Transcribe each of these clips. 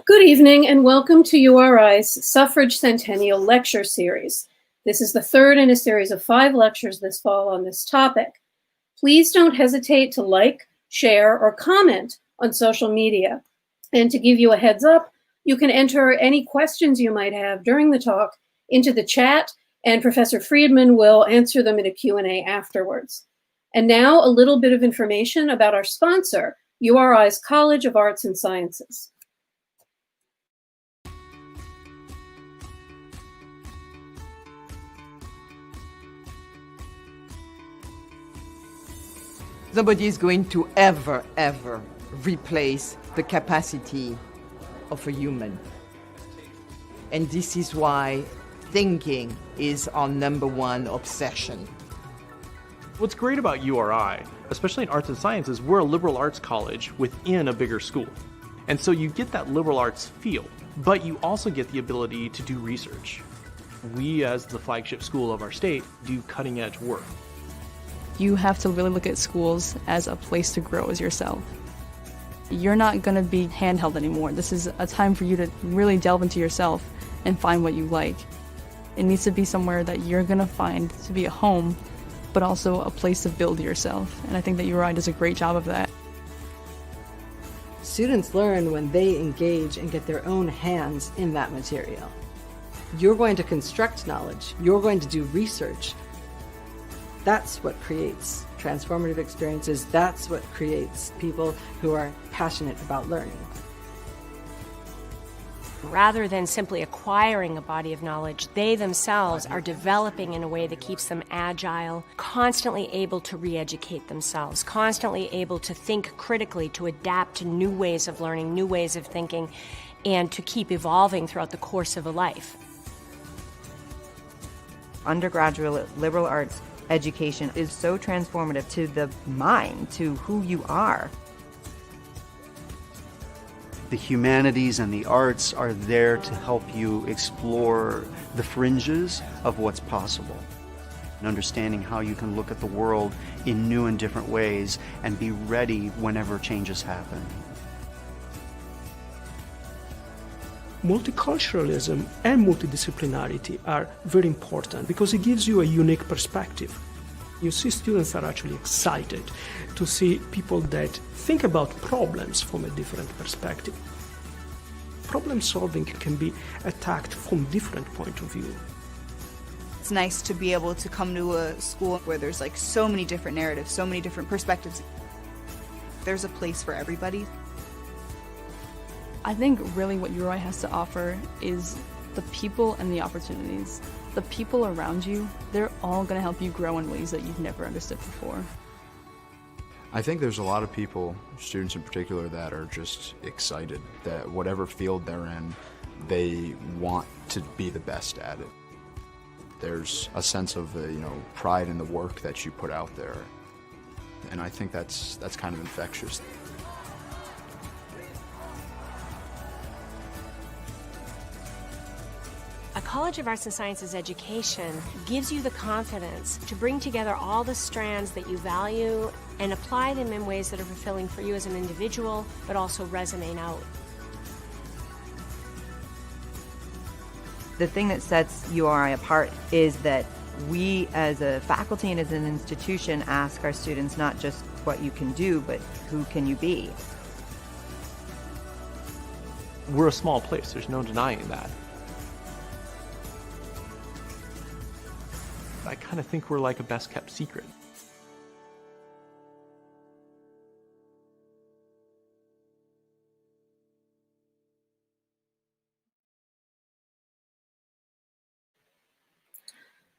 Good evening and welcome to URI's Suffrage Centennial Lecture Series. This is the third in a series of 5 lectures this fall on this topic. Please don't hesitate to like, share, or comment on social media. And to give you a heads up, you can enter any questions you might have during the talk into the chat, and Professor Friedman will answer them in a Q&A afterwards. And now a little bit of information about our sponsor, URI's College of Arts and Sciences. Nobody is going to ever replace the capacity of a human. And this is why thinking is our #1 obsession. What's great about URI, especially in arts and sciences, we're a liberal arts college within a bigger school. And so you get that liberal arts feel, but you also get the ability to do research. We, as the flagship school of our state, do cutting edge work. You have to really look at schools as a place to grow as yourself. You're not going to be handheld anymore. This is a time for you to really delve into yourself and find what you like. It needs to be somewhere that you're going to find to be a home, but also a place to build yourself. And I think that URI does a great job of that. Students learn when they engage and get their own hands in that material. You're going to construct knowledge. You're going to do research. That's what creates transformative experiences. That's what creates people who are passionate about learning. Rather than simply acquiring a body of knowledge, they themselves are developing in a way that keeps them agile, constantly able to re-educate themselves, constantly able to think critically, to adapt to new ways of learning, new ways of thinking, and to keep evolving throughout the course of a life. Undergraduate liberal arts education is so transformative to the mind, to who you are. The humanities and the arts are there to help you explore the fringes of what's possible, and understanding how you can look at the world in new and different ways and be ready whenever changes happen. Multiculturalism and multidisciplinarity are very important because it gives you a unique perspective. You see students are actually excited to see people that think about problems from a different perspective. Problem solving can be attacked from different point of view. It's nice to be able to come to a school where there's like so many different narratives, so many different perspectives. There's a place for everybody. I think really what URI has to offer is the people and the opportunities. The people around you, they're all going to help you grow in ways that you've never understood before. I think there's a lot of people, students in particular, that are just excited that whatever field they're in, they want to be the best at it. There's a sense of pride in the work that you put out there, and I think that's kind of infectious. A College of Arts and Sciences education gives you the confidence to bring together all the strands that you value and apply them in ways that are fulfilling for you as an individual, but also resonate out. The thing that sets URI apart is that we as a faculty and as an institution ask our students not just what you can do, but who can you be? We're a small place, there's no denying that. I kind of think we're like a best-kept secret.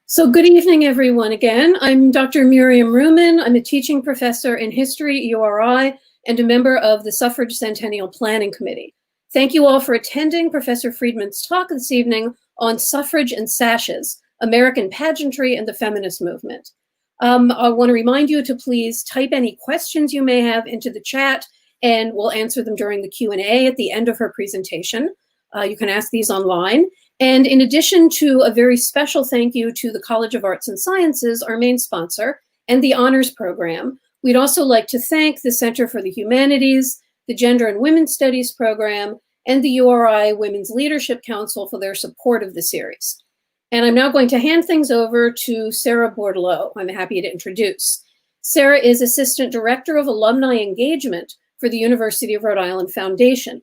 So good evening, everyone. Again, I'm Dr. Miriam Ruman. I'm a teaching professor in history at URI and a member of the Suffrage Centennial Planning Committee. Thank you all for attending Professor Friedman's talk this evening on Suffrage and Sashes, American Pageantry and the Feminist Movement. I want to remind you to please type any questions you may have into the chat, and we'll answer them during the Q&A at the end of her presentation. You can ask these online. And in addition to a very special thank you to the College of Arts and Sciences, our main sponsor, and the Honors Program, we'd also like to thank the Center for the Humanities, the Gender and Women's Studies Program, and the URI Women's Leadership Council for their support of the series. And I'm now going to hand things over to Sarah Bordelot, I'm happy to introduce. Sarah is Assistant Director of Alumni Engagement for the University of Rhode Island Foundation.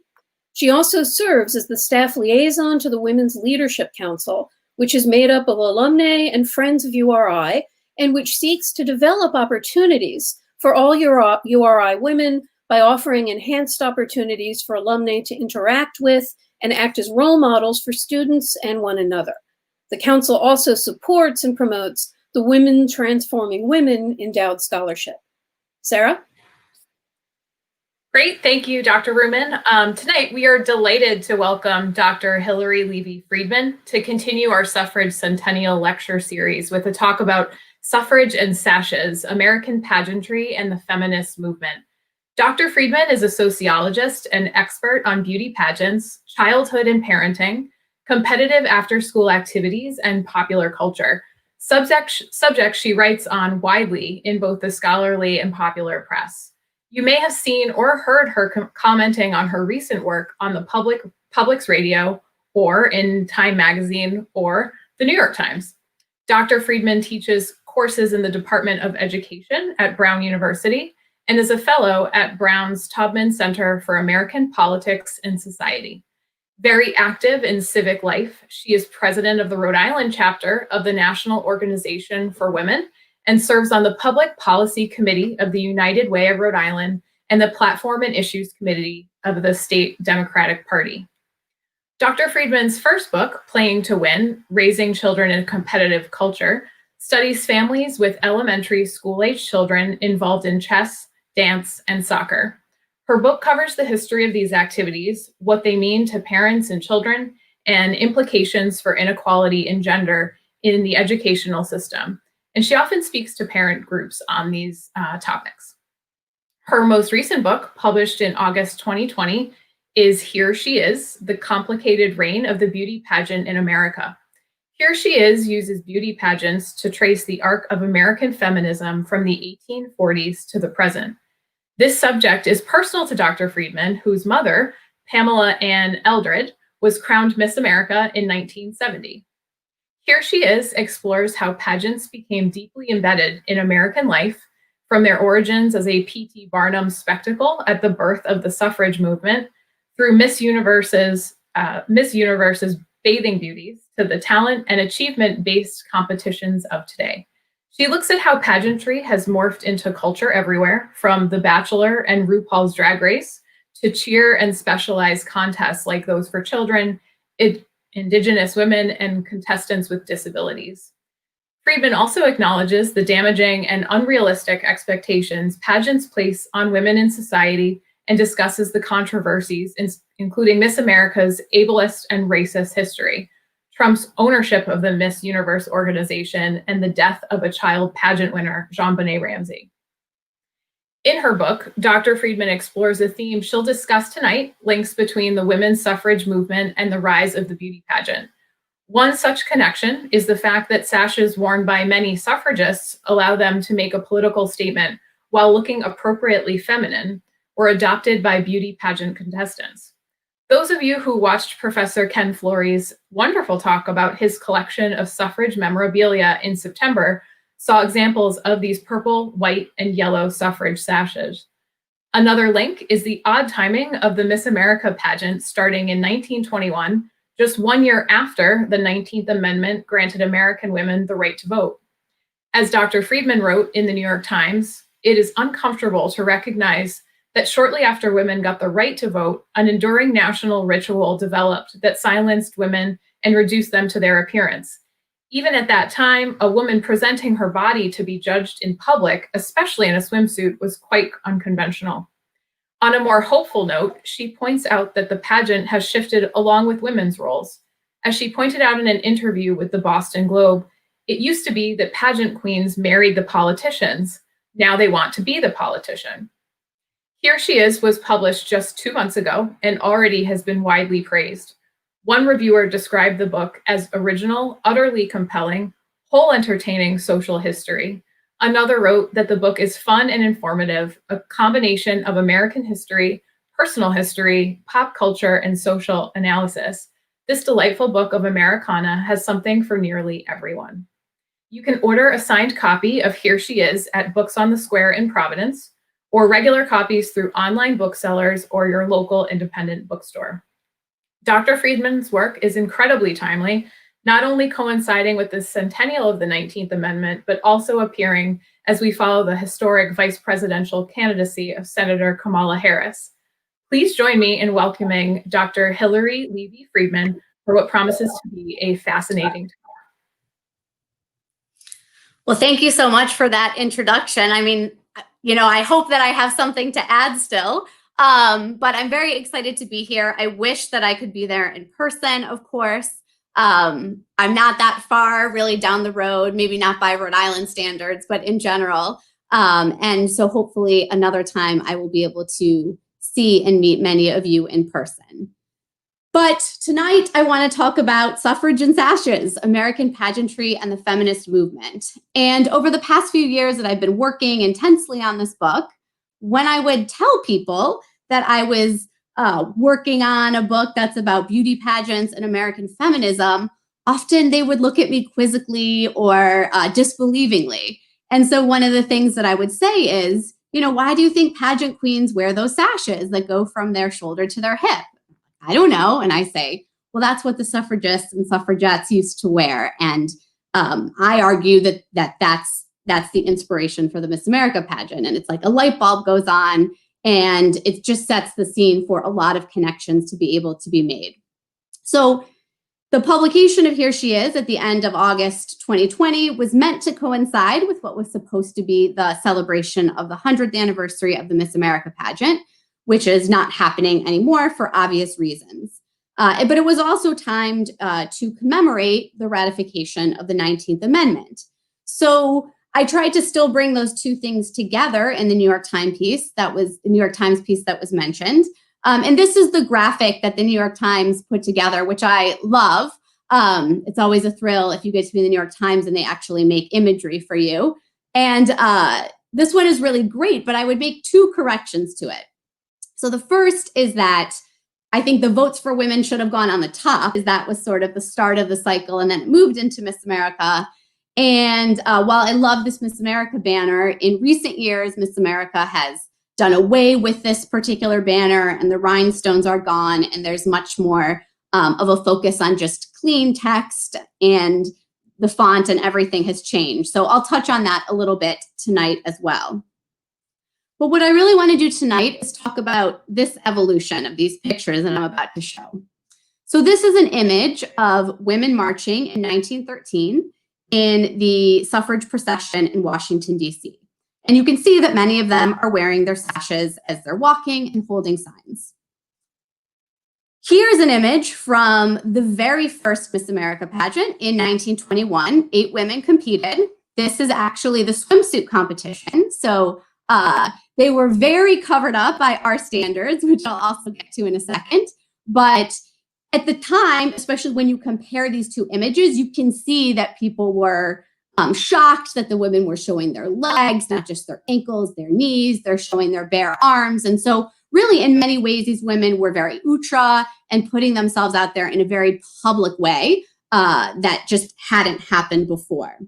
She also serves as the staff liaison to the Women's Leadership Council, which is made up of alumni and friends of URI, and which seeks to develop opportunities for all URI women by offering enhanced opportunities for alumni to interact with and act as role models for students and one another. The council also supports and promotes the Women Transforming Women Endowed Scholarship. Sarah? Great, thank you, Dr. Ruman. Tonight, we are delighted to welcome Dr. Hilary Levey Friedman to continue our Suffrage Centennial Lecture Series with a talk about Suffrage and Sashes, American Pageantry and the Feminist Movement. Dr. Friedman is a sociologist and expert on beauty pageants, childhood and parenting, competitive after-school activities, and popular culture. Subjects she writes on widely in both the scholarly and popular press. You may have seen or heard her commenting on her recent work on the Public's Radio or in Time Magazine or the New York Times. Dr. Friedman teaches courses in the Department of Education at Brown University and is a fellow at Brown's Tubman Center for American Politics and Society. Very active in civic life, she is president of the Rhode Island chapter of the National Organization for Women and serves on the Public Policy Committee of the United Way of Rhode Island and the Platform and Issues Committee of the State Democratic Party. Dr. Friedman's first book, Playing to Win, Raising Children in a Competitive Culture, studies families with elementary school-age children involved in chess, dance, and soccer. Her book covers the history of these activities, what they mean to parents and children, and implications for inequality in gender in the educational system. And she often speaks to parent groups on these topics. Her most recent book, published in August 2020, is Here She Is, The Complicated Reign of the Beauty Pageant in America. Here She Is uses beauty pageants to trace the arc of American feminism from the 1840s to the present. This subject is personal to Dr. Friedman, whose mother, Pamela Ann Eldred, was crowned Miss America in 1970. Here She Is explores how pageants became deeply embedded in American life, from their origins as a P.T. Barnum spectacle at the birth of the suffrage movement, through Miss Universe's bathing beauties, to the talent and achievement-based competitions of today. She looks at how pageantry has morphed into culture everywhere, from The Bachelor and RuPaul's Drag Race to cheer and specialized contests like those for children, Indigenous women, and contestants with disabilities. Friedman also acknowledges the damaging and unrealistic expectations pageants place on women in society and discusses the controversies, including Miss America's ableist and racist history, Trump's ownership of the Miss Universe organization, and the death of a child pageant winner, JonBenet Ramsey. In her book, Dr. Friedman explores a theme she'll discuss tonight, links between the women's suffrage movement and the rise of the beauty pageant. One such connection is the fact that sashes worn by many suffragists allow them to make a political statement while looking appropriately feminine, or adopted by beauty pageant contestants. Those of you who watched Professor Ken Flory's wonderful talk about his collection of suffrage memorabilia in September saw examples of these purple, white, and yellow suffrage sashes. Another link is the odd timing of the Miss America pageant starting in 1921, just 1 year after the 19th Amendment granted American women the right to vote. As Dr. Friedman wrote in the New York Times, it is uncomfortable to recognize that shortly after women got the right to vote, an enduring national ritual developed that silenced women and reduced them to their appearance. Even at that time, a woman presenting her body to be judged in public, especially in a swimsuit, was quite unconventional. On a more hopeful note, she points out that the pageant has shifted along with women's roles. As she pointed out in an interview with the Boston Globe, it used to be that pageant queens married the politicians. Now they want to be the politician. Here She Is was published just 2 months ago and already has been widely praised. One reviewer described the book as original, utterly compelling, whole entertaining social history. Another wrote that the book is fun and informative, a combination of American history, personal history, pop culture, and social analysis, this delightful book of Americana has something for nearly everyone. You can order a signed copy of Here She Is at Books on the Square in Providence, or regular copies through online booksellers or your local independent bookstore. Dr. Friedman's work is incredibly timely, not only coinciding with the centennial of the 19th Amendment, but also appearing as we follow the historic vice presidential candidacy of Senator Kamala Harris. Please join me in welcoming Dr. Hilary Levey Friedman for what promises to be a fascinating talk. Well, thank you so much for that introduction. I mean, you know, I hope that I have something to add still, but I'm very excited to be here. I wish that I could be there in person, of course. I'm not that far really down the road, maybe not by Rhode Island standards, but in general. And so hopefully another time I will be able to see and meet many of you in person. But tonight I want to talk about Suffrage and Sashes, American Pageantry and the Feminist Movement. And over the past few years that I've been working intensely on this book, when I would tell people that I was working on a book that's about beauty pageants and American feminism, often they would look at me quizzically or disbelievingly. And so one of the things that I would say is, you know, why do you think pageant queens wear those sashes that go from their shoulder to their hip? I don't know. And I say, well, that's what the suffragists and suffragettes used to wear. And I argue that that's the inspiration for the Miss America pageant. And it's like a light bulb goes on, and it just sets the scene for a lot of connections to be able to be made. So the publication of Here She Is at the end of August 2020 was meant to coincide with what was supposed to be the celebration of the 100th anniversary of the Miss America pageant, which is not happening anymore for obvious reasons. But it was also timed to commemorate the ratification of the 19th Amendment. So I tried to still bring those two things together in the New York Times piece that was mentioned. And this is the graphic that the New York Times put together, which I love. It's always a thrill if you get to be in the New York Times and they actually make imagery for you. And this one is really great, but I would make two corrections to it. So the first is that I think the votes for women should have gone on the top, as that was sort of the start of the cycle, and then it moved into Miss America. And while I love this Miss America banner, in recent years, Miss America has done away with this particular banner, and the rhinestones are gone, and there's much more of a focus on just clean text, and the font and everything has changed. So I'll touch on that a little bit tonight as well. But what I really want to do tonight is talk about this evolution of these pictures that I'm about to show. So this is an image of women marching in 1913 in the suffrage procession in Washington, D.C. And you can see that many of them are wearing their sashes as they're walking and holding signs. Here's an image from the very first Miss America pageant in 1921. 8 women competed. This is actually the swimsuit competition. So they were very covered up by our standards, which I'll also get to in a second. But at the time, especially when you compare these two images, you can see that people were shocked that the women were showing their legs, not just their ankles, their knees, they're showing their bare arms. And so really, in many ways, these women were very ultra and putting themselves out there in a very public way that just hadn't happened before.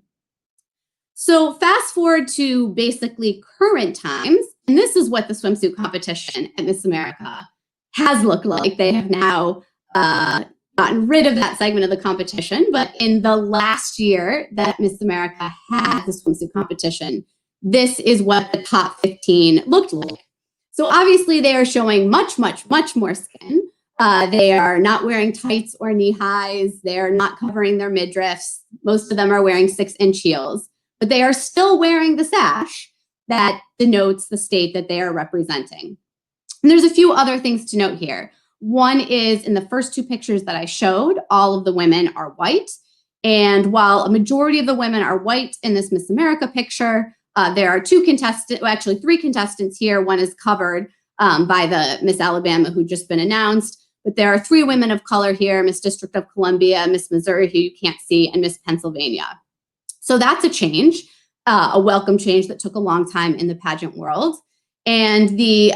So fast forward to basically current times, and this is what the swimsuit competition at Miss America has looked like. They have now gotten rid of that segment of the competition, but in the last year that Miss America had the swimsuit competition, this is what the top 15 looked like. So obviously they are showing much, much, much more skin. They are not wearing tights or knee highs. They're not covering their midriffs. Most of them are wearing 6-inch heels, but they are still wearing the sash that denotes the state that they are representing. And there's a few other things to note here. One is in the first 2 pictures that I showed, all of the women are white. And while a majority of the women are white in this Miss America picture, there are 3 contestants here. One is covered by the Miss Alabama who'd just been announced. But there are 3 women of color here, Miss District of Columbia, Miss Missouri, who you can't see, and Miss Pennsylvania. So that's a change, a welcome change that took a long time in the pageant world. And the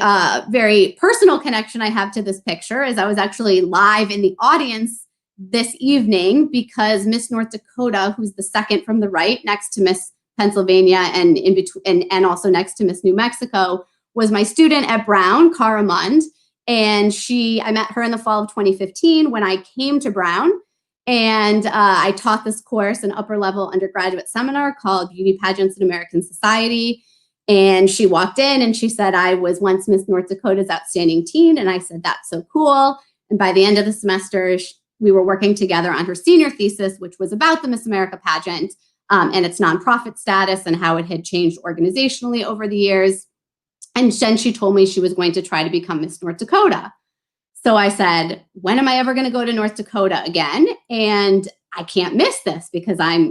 very personal connection I have to this picture is I was actually live in the audience this evening because Miss North Dakota, who's the second from the right next to Miss Pennsylvania and in between and also next to Miss New Mexico, was my student at Brown, Cara Mund. And I met her in the fall of 2015 when I came to Brown. And I taught this course, an upper level undergraduate seminar called Beauty Pageants in American Society. And she walked in and she said, I was once Miss North Dakota's outstanding teen. And I said, that's so cool. And by the end of the semester, we were working together on her senior thesis, which was about the Miss America pageant and its nonprofit status and how it had changed organizationally over the years. And then she told me she was going to try to become Miss North Dakota. So I said, when am I ever going to go to North Dakota again? And I can't miss this because I'm,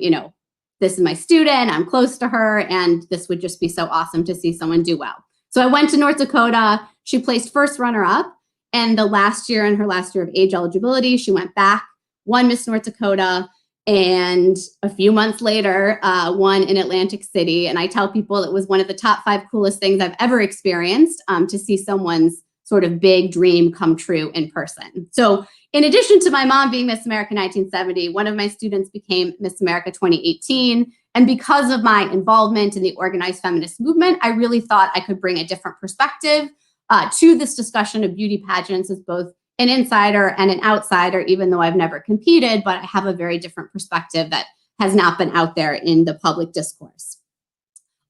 this is my student, I'm close to her, and this would just be so awesome to see someone do well. So I went to North Dakota. She placed first runner-up, and in her last year of age eligibility, she went back, won Miss North Dakota, and a few months later, won in Atlantic City. And I tell people it was one of the top 5 coolest things I've ever experienced to see someone's sort of big dream come true in person. So in addition to my mom being Miss America 1970, one of my students became Miss America 2018. And because of my involvement in the organized feminist movement, I really thought I could bring a different perspective to this discussion of beauty pageants as both an insider and an outsider, even though I've never competed, but I have a very different perspective that has not been out there in the public discourse.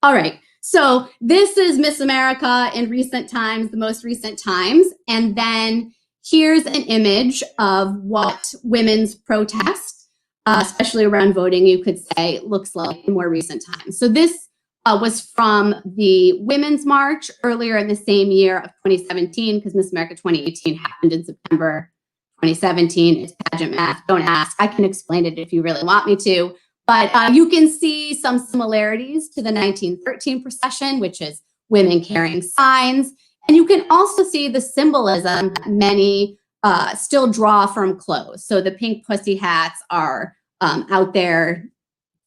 All right. So this is Miss America in recent times, the most recent times. And then here's an image of what women's protest, especially around voting, you could say, looks like in more recent times. So this was from the Women's March earlier in the same year of 2017, because Miss America 2018 happened in September 2017. It's pageant math. Don't ask. I can explain it if you really want me to. But you can see some similarities to the 1913 procession, which is women carrying signs. And you can also see the symbolism that many still draw from clothes. So the pink pussy hats are out there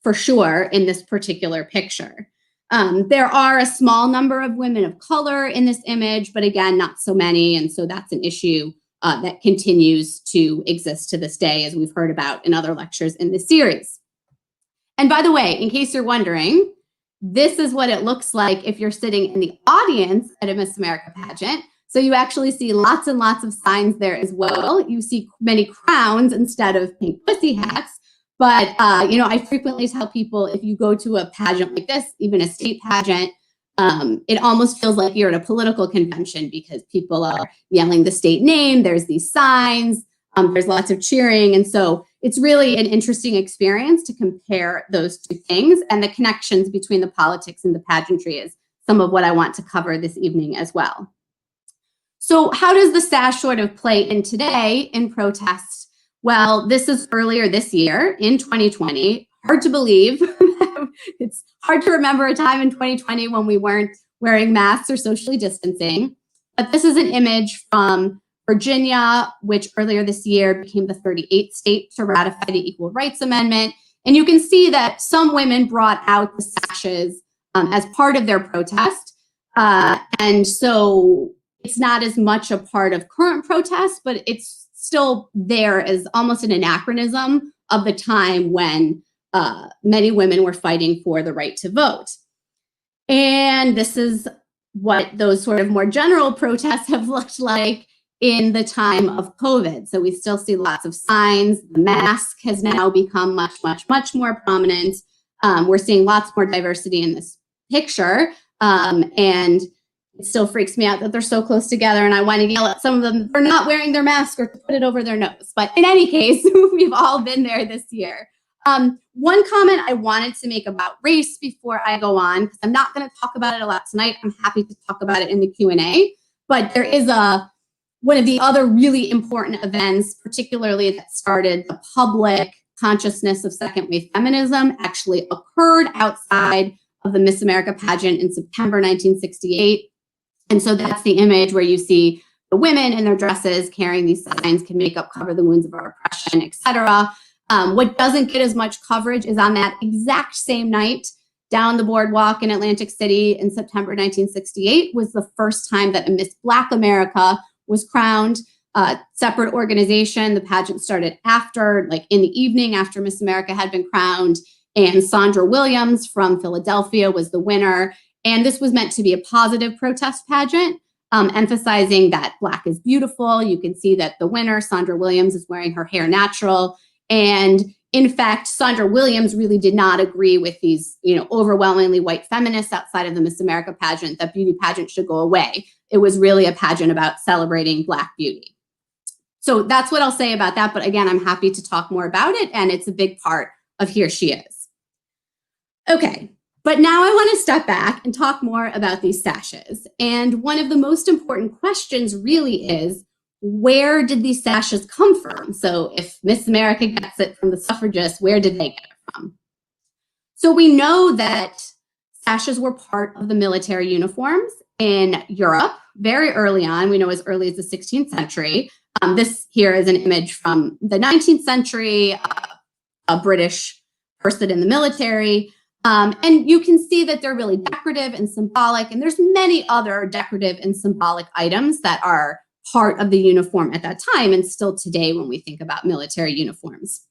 for sure in this particular picture. There are a small number of women of color in this image, but again, not so many. And so that's an issue that continues to exist to this day, as we've heard about in other lectures in this series. And by the way, in case you're wondering, this is what it looks like if you're sitting in the audience at a Miss America pageant. So you actually see lots and lots of signs there as well. You see many crowns instead of pink pussy hats. But, I frequently tell people if you go to a pageant like this, even a state pageant, it almost feels like you're at a political convention because people are yelling the state name. There's these signs. There's lots of cheering. And so it's really an interesting experience to compare those two things, and the connections between the politics and the pageantry is some of what I want to cover this evening as well. So how does the sash sort of play in today in protest? Well, this is earlier this year in 2020. Hard to believe. It's hard to remember a time in 2020 when we weren't wearing masks or socially distancing. But this is an image from Virginia, which earlier this year became the 38th state to ratify the Equal Rights Amendment. And you can see that some women brought out the sashes as part of their protest. And so it's not as much a part of current protests, but it's still there as almost an anachronism of the time when many women were fighting for the right to vote. And this is what those sort of more general protests have looked like in the time of COVID. So we still see lots of signs. The mask has now become much, much, much more prominent. We're seeing lots more diversity in this picture. And it still freaks me out that they're so close together, and I want to yell at some of them for not wearing their mask or to put it over their nose. But in any case, we've all been there this year. One comment I wanted to make about race before I go on, because I'm not going to talk about it a lot tonight. I'm happy to talk about it in the Q&A. But there is one of the other really important events, particularly that started the public consciousness of second wave feminism, actually occurred outside of the Miss America pageant in September 1968. And so that's the image where you see the women in their dresses carrying these signs, can make up, cover the wounds of our oppression, etc. What doesn't get as much coverage is on that exact same night, down the boardwalk in Atlantic City in September 1968 was the first time that a Miss Black America was crowned. Separate organization. The pageant started after, like in the evening after Miss America had been crowned. And Sandra Williams from Philadelphia was the winner. And this was meant to be a positive protest pageant, emphasizing that Black is beautiful. You can see that the winner, Sandra Williams, is wearing her hair natural. And in fact, Sandra Williams really did not agree with these, overwhelmingly white feminists outside of the Miss America pageant that beauty pageant should go away. It was really a pageant about celebrating Black beauty. So that's what I'll say about that. But again, I'm happy to talk more about it. And it's a big part of Here She Is. Okay, but now I want to step back and talk more about these sashes. And one of the most important questions really is, where did these sashes come from? So if Miss America gets it from the suffragists, where did they get it from? So we know that sashes were part of the military uniforms in Europe very early on. We know as early as the 16th century. This here is an image from the 19th century, a British person in the military. And you can see that they're really decorative and symbolic. And there's many other decorative and symbolic items that are part of the uniform at that time and still today when we think about military uniforms.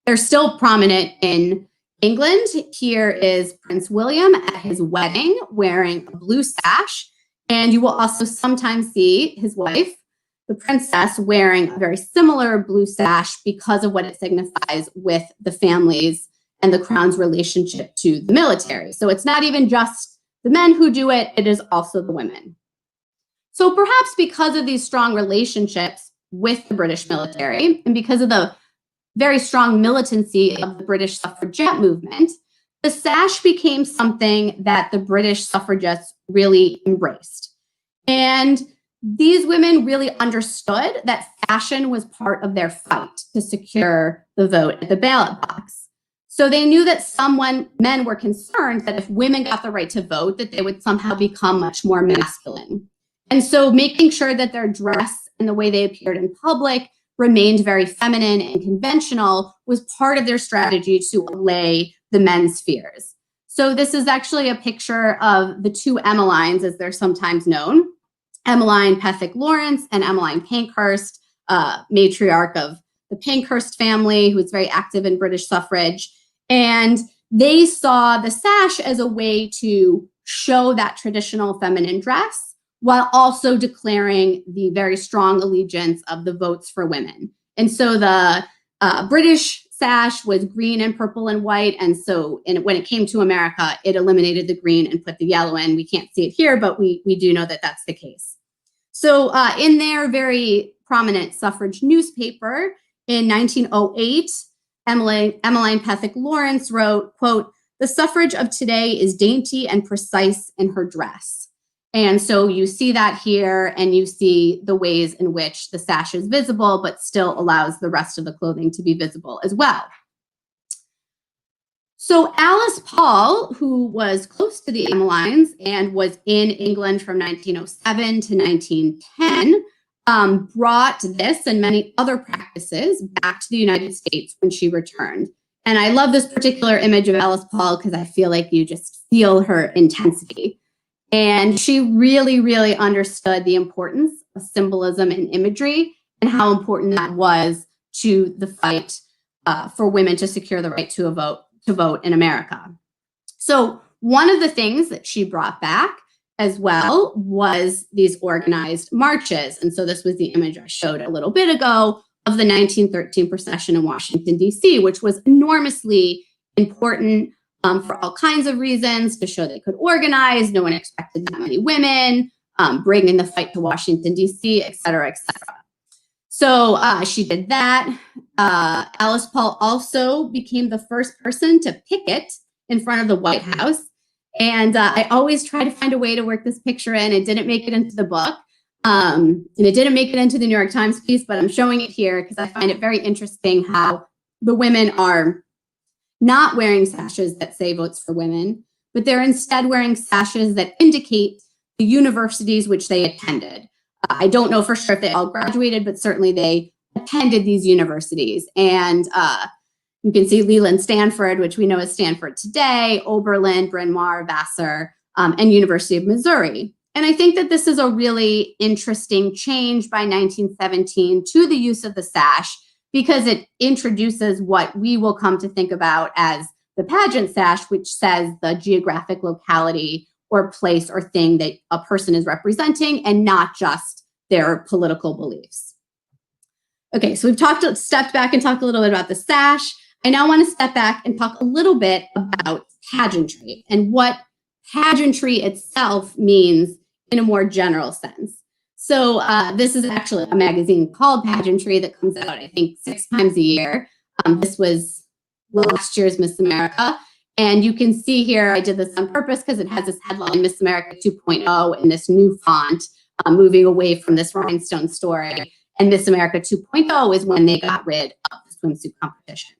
They're still prominent in England. Here is Prince William at his wedding wearing a blue sash. And you will also sometimes see his wife, the princess, wearing a very similar blue sash because of what it signifies with the families and the crown's relationship to the military. So it's not even just the men who do it, it is also the women. So perhaps because of these strong relationships with the British military and because of the very strong militancy of the British suffragette movement, the sash became something that the British suffragists really embraced. And these women really understood that fashion was part of their fight to secure the vote at the ballot box. So they knew that men were concerned that if women got the right to vote, that they would somehow become much more masculine. And so making sure that their dress and the way they appeared in public remained very feminine and conventional was part of their strategy to allay the men's fears. So this is actually a picture of the two Emmelynes, as they're sometimes known. Emmeline Pethick Lawrence and Emmeline Pankhurst, matriarch of the Pankhurst family, who was very active in British suffrage. And they saw the sash as a way to show that traditional feminine dress while also declaring the very strong allegiance of the votes for women. And so the British sash was green and purple and white. And so when it came to America, it eliminated the green and put the yellow in. We can't see it here, but we do know that that's the case. So in their very prominent suffrage newspaper in 1908, Emmeline Pethick Lawrence wrote, quote, "The suffrage of today is dainty and precise in her dress." And so you see that here, and you see the ways in which the sash is visible, but still allows the rest of the clothing to be visible as well. So Alice Paul, who was close to the Emmelynes and was in England from 1907 to 1910, brought this and many other practices back to the United States when she returned. And I love this particular image of Alice Paul because I feel like you just feel her intensity. And she really, really understood the importance of symbolism and imagery and how important that was to the fight for women to secure the right to vote in America. So one of the things that she brought back as well was these organized marches. And so this was the image I showed a little bit ago of the 1913 procession in Washington, D.C., which was enormously important for all kinds of reasons, to show they could organize. No one expected that many women, bringing the fight to Washington, D.C., et cetera, et cetera. So she did that. Alice Paul also became the first person to picket in front of the White House. And I always try to find a way to work this picture in. It didn't make it into the book. And it didn't make it into the New York Times piece, but I'm showing it here because I find it very interesting how the women are not wearing sashes that say votes for women, but they're instead wearing sashes that indicate the universities which they attended. I don't know for sure if they all graduated, but certainly they attended these universities. And You can see Leland Stanford, which we know as Stanford today, Oberlin, Bryn Mawr, Vassar, and University of Missouri. And I think that this is a really interesting change by 1917 to the use of the sash, because it introduces what we will come to think about as the pageant sash, which says the geographic locality or place or thing that a person is representing, and not just their political beliefs. Okay, so we've stepped back and talked a little bit about the sash. I now want to step back and talk a little bit about pageantry and what pageantry itself means in a more general sense. So this is actually a magazine called Pageantry that comes out, I think, 6 times a year. This was last year's Miss America. And you can see here, I did this on purpose because it has this headline, Miss America 2.0, in this new font, moving away from this rhinestone story. And Miss America 2.0 is when they got rid of the swimsuit competition.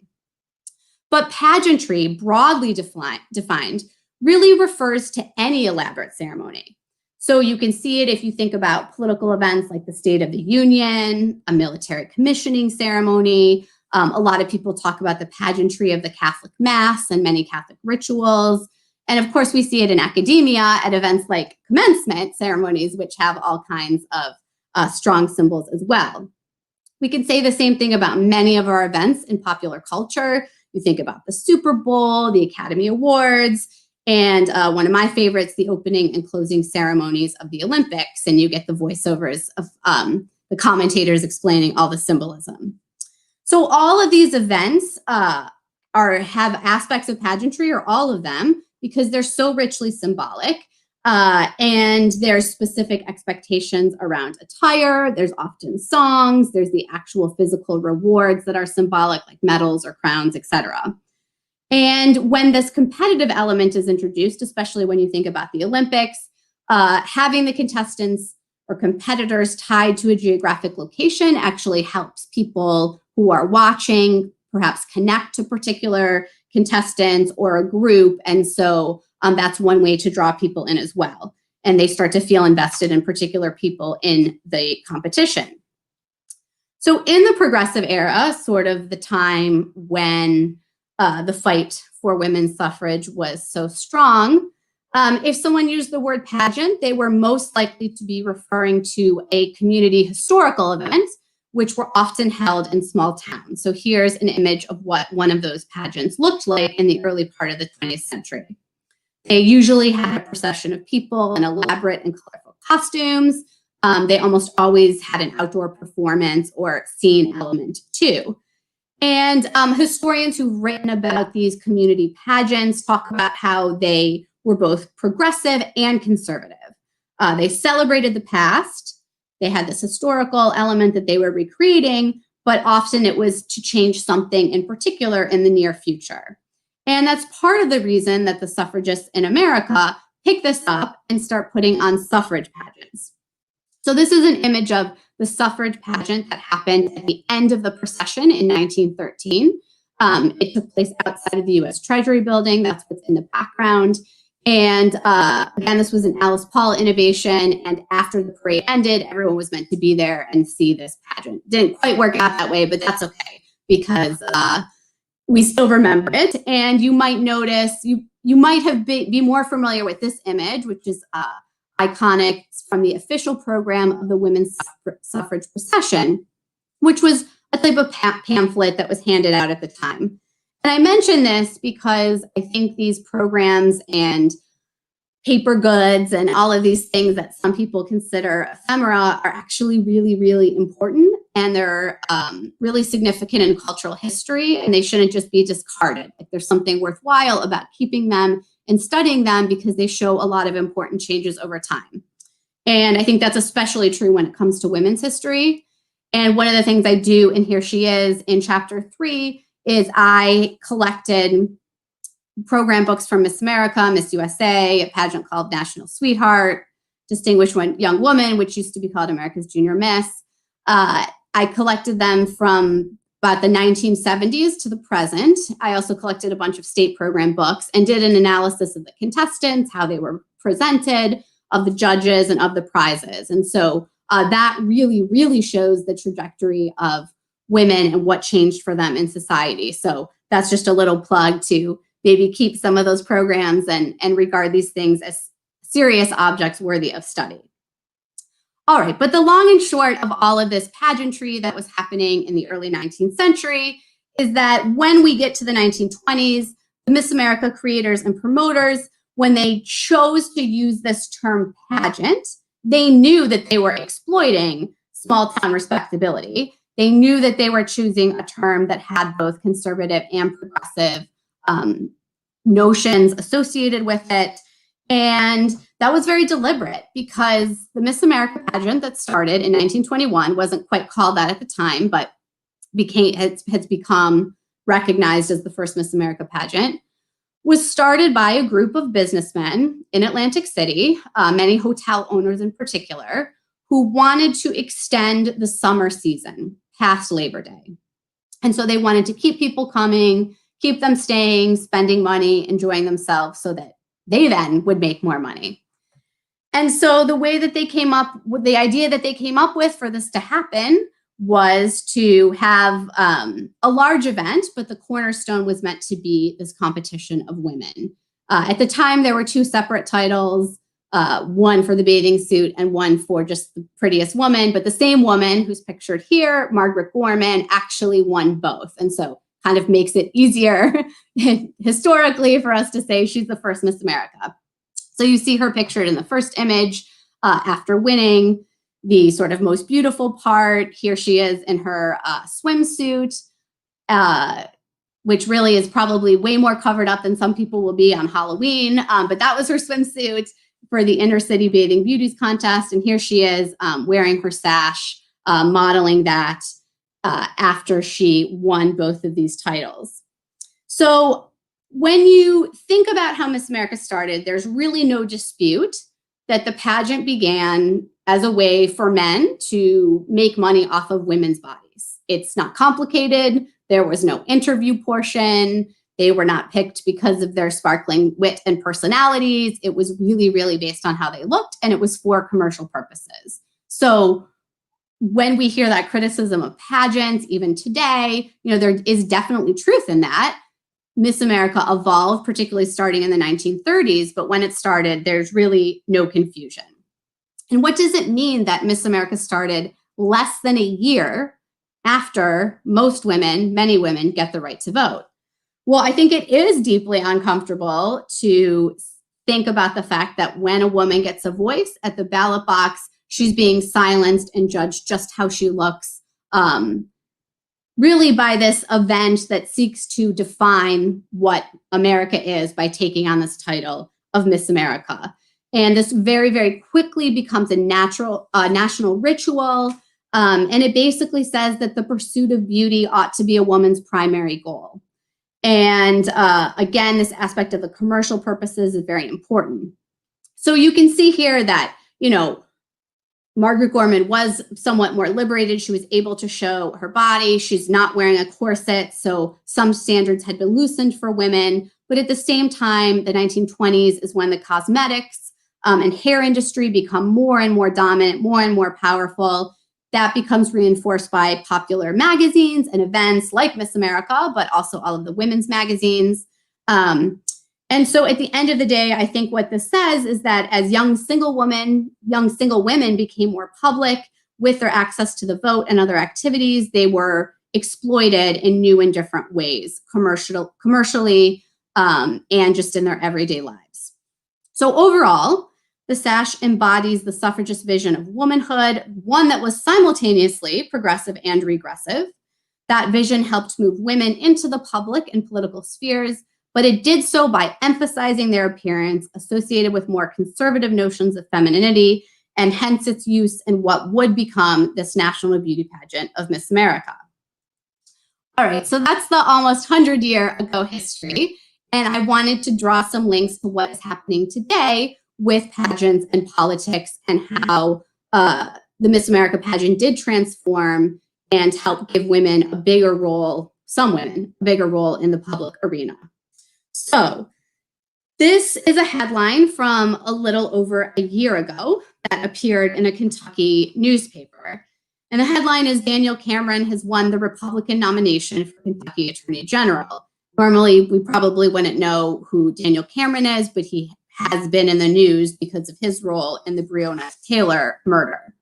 But pageantry, broadly defined, really refers to any elaborate ceremony. So you can see it if you think about political events like the State of the Union, a military commissioning ceremony. A lot of people talk about the pageantry of the Catholic Mass and many Catholic rituals. And of course, we see it in academia at events like commencement ceremonies, which have all kinds of strong symbols as well. We can say the same thing about many of our events in popular culture. You think about the Super Bowl, the Academy Awards, and one of my favorites, the opening and closing ceremonies of the Olympics. And you get the voiceovers of the commentators explaining all the symbolism. So all of these events have aspects of pageantry, or all of them, because they're so richly symbolic. And there's specific expectations around attire. There's often songs. There's the actual physical rewards that are symbolic, like medals or crowns, etc. And when this competitive element is introduced, especially when you think about the Olympics, having the contestants or competitors tied to a geographic location actually helps people who are watching perhaps connect to particular contestants or a group. And so that's one way to draw people in as well. And they start to feel invested in particular people in the competition. So in the progressive era, sort of the time when the fight for women's suffrage was so strong, if someone used the word pageant, they were most likely to be referring to a community historical event, which were often held in small towns. So here's an image of what one of those pageants looked like in the early part of the 20th century. They usually had a procession of people in elaborate and colorful costumes. They almost always had an outdoor performance or scene element too. And historians who've written about these community pageants talk about how they were both progressive and conservative. They celebrated the past. They had this historical element that they were recreating, but often it was to change something in particular in the near future. And that's part of the reason that the suffragists in America pick this up and start putting on suffrage pageants. So this is an image of the suffrage pageant that happened at the end of the procession in 1913. It took place outside of the U.S. Treasury building. That's what's in the background. And again, this was an Alice Paul innovation. And after the parade ended, everyone was meant to be there and see this pageant. Didn't quite work out that way, but that's okay, because we still remember it. And you might notice, you might have be more familiar with this image, which is iconic. It's from the official program of the women's suffrage procession, which was a type of pamphlet that was handed out at the time. And I mention this because I think these programs and paper goods and all of these things that some people consider ephemera are actually really, really important. And they're really significant in cultural history, and they shouldn't just be discarded. Like, there's something worthwhile about keeping them and studying them because they show a lot of important changes over time. And I think that's especially true when it comes to women's history. And one of the things I do in Here She Is in chapter 3 is I collected program books from Miss America, Miss USA, a pageant called National Sweetheart, Distinguished Young Woman, which used to be called America's Junior Miss. I collected them from about the 1970s to the present. I also collected a bunch of state program books and did an analysis of the contestants, how they were presented, of the judges, and of the prizes. And so that really, really shows the trajectory of women and what changed for them in society. So that's just a little plug to maybe keep some of those programs and regard these things as serious objects worthy of study. All right, but the long and short of all of this pageantry that was happening in the early 19th century is that when we get to the 1920s, the Miss America creators and promoters, when they chose to use this term pageant, they knew that they were exploiting small town respectability. They knew that they were choosing a term that had both conservative and progressive notions associated with it. And that was very deliberate because the Miss America pageant that started in 1921 wasn't quite called that at the time, but has become recognized as the first Miss America pageant, was started by a group of businessmen in Atlantic City, many hotel owners in particular, who wanted to extend the summer season past Labor Day. And so they wanted to keep people coming, keep them staying, spending money, enjoying themselves so that they then would make more money. And so the way that they came up with the idea that they came up with for this to happen was to have a large event, but the cornerstone was meant to be this competition of women. At the time, there were two separate titles, one for the bathing suit and one for just the prettiest woman, but the same woman who's pictured here, Margaret Gorman, actually won both. And so kind of makes it easier historically for us to say she's the first Miss America. So you see her pictured in the first image after winning the sort of most beautiful part. Here she is in her swimsuit, which really is probably way more covered up than some people will be on Halloween. But that was her swimsuit for the Inner City Bathing Beauties contest. And here she is wearing her sash, modeling that after she won both of these titles. So when you think about how Miss America started, there's really no dispute that the pageant began as a way for men to make money off of women's bodies. It's not complicated. There was no interview portion. They were not picked because of their sparkling wit and personalities. It was really, really based on how they looked, and it was for commercial purposes. So when we hear that criticism of pageants, even today, there is definitely truth in that. Miss America evolved, particularly starting in the 1930s, but when it started, there's really no confusion. And what does it mean that Miss America started less than a year after most women, many women, get the right to vote? Well, I think it is deeply uncomfortable to think about the fact that when a woman gets a voice at the ballot box, she's being silenced and judged just how she looks, really by this event that seeks to define what America is by taking on this title of Miss America. And this very, very quickly becomes a national ritual. And it basically says that the pursuit of beauty ought to be a woman's primary goal. And again, this aspect of the commercial purposes is very important. So you can see here that, Margaret Gorman was somewhat more liberated. She was able to show her body. She's not wearing a corset, so some standards had been loosened for women. But at the same time, the 1920s is when the cosmetics and hair industry become more and more dominant, more and more powerful. That becomes reinforced by popular magazines and events like Miss America, but also all of the women's magazines. And so at the end of the day, I think what this says is that as young single women became more public with their access to the vote and other activities, they were exploited in new and different ways, commercially, and just in their everyday lives. So overall, the sash embodies the suffragist vision of womanhood, one that was simultaneously progressive and regressive. That vision helped move women into the public and political spheres, but it did so by emphasizing their appearance associated with more conservative notions of femininity, and hence its use in what would become this national beauty pageant of Miss America. All right, so that's the almost 100-year-ago history, and I wanted to draw some links to what is happening today with pageants and politics and how the Miss America pageant did transform and help give women a bigger role, some women, a bigger role in the public arena. So this is a headline from a little over a year ago that appeared in a Kentucky newspaper. And the headline is, Daniel Cameron has won the Republican nomination for Kentucky Attorney General. Normally, we probably wouldn't know who Daniel Cameron is, but he has been in the news because of his role in the Breonna Taylor murder.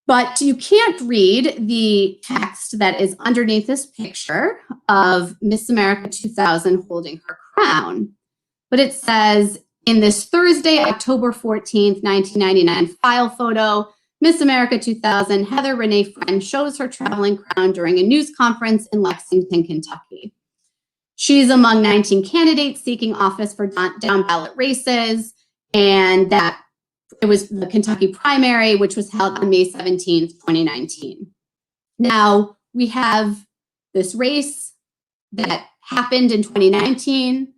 But you can't read the text that is underneath this picture of Miss America 2000 holding her crown. But it says, in this Thursday, October 14th, 1999 file photo, Miss America 2000, Heather Renee Friend, shows her traveling crown during a news conference in Lexington, Kentucky. She's among 19 candidates seeking office for down ballot races, and that it was the Kentucky primary, which was held on May 17th, 2019. Now, we have this race that happened in 2019.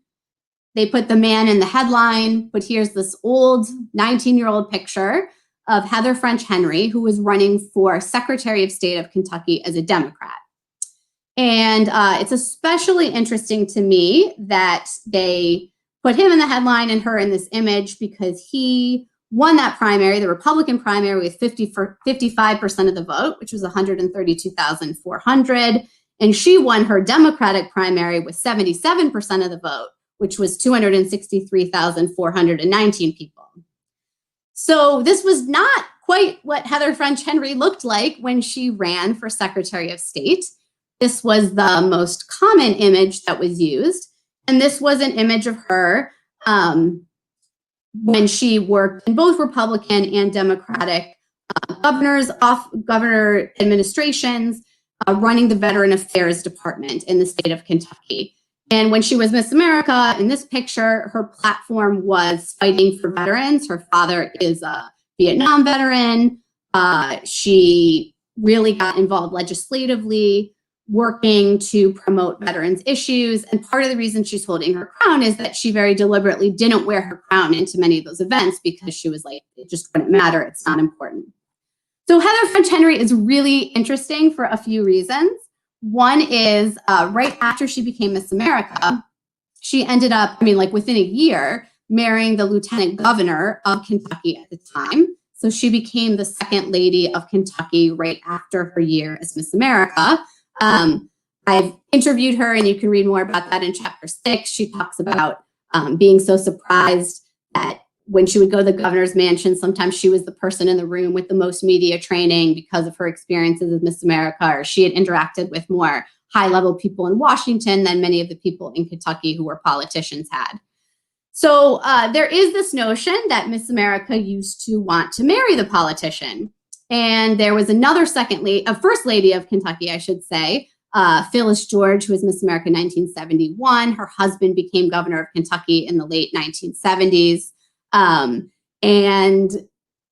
They put the man in the headline, but here's this old 19-year-old picture of Heather French Henry, who was running for Secretary of State of Kentucky as a Democrat. And it's especially interesting to me that they put him in the headline and her in this image because he won that primary, the Republican primary, with 55% of the vote, which was 132,400. And she won her Democratic primary with 77% of the vote, which was 263,419 people. So this was not quite what Heather French Henry looked like when she ran for Secretary of State. This was the most common image that was used. And this was an image of her when she worked in both Republican and Democratic governor administrations, running the Veteran Affairs Department in the state of Kentucky. And when she was Miss America, in this picture, her platform was fighting for veterans. Her father is a Vietnam veteran. She really got involved legislatively, working to promote veterans' issues. And part of the reason she's holding her crown is that she very deliberately didn't wear her crown into many of those events because she was like, it just wouldn't matter. It's not important. So Heather French Henry is really interesting for a few reasons. One is right after she became Miss America, she ended up, within a year, marrying the lieutenant governor of Kentucky at the time. So she became the second lady of Kentucky right after her year as Miss America. I've interviewed her, and you can read more about that in chapter 6. She talks about being so surprised that when she would go to the governor's mansion, sometimes she was the person in the room with the most media training because of her experiences as Miss America, or she had interacted with more high-level people in Washington than many of the people in Kentucky who were politicians had. So there is this notion that Miss America used to want to marry the politician. And there was another first lady of Kentucky, I should say, Phyllis George, who was Miss America in 1971. Her husband became governor of Kentucky in the late 1970s. And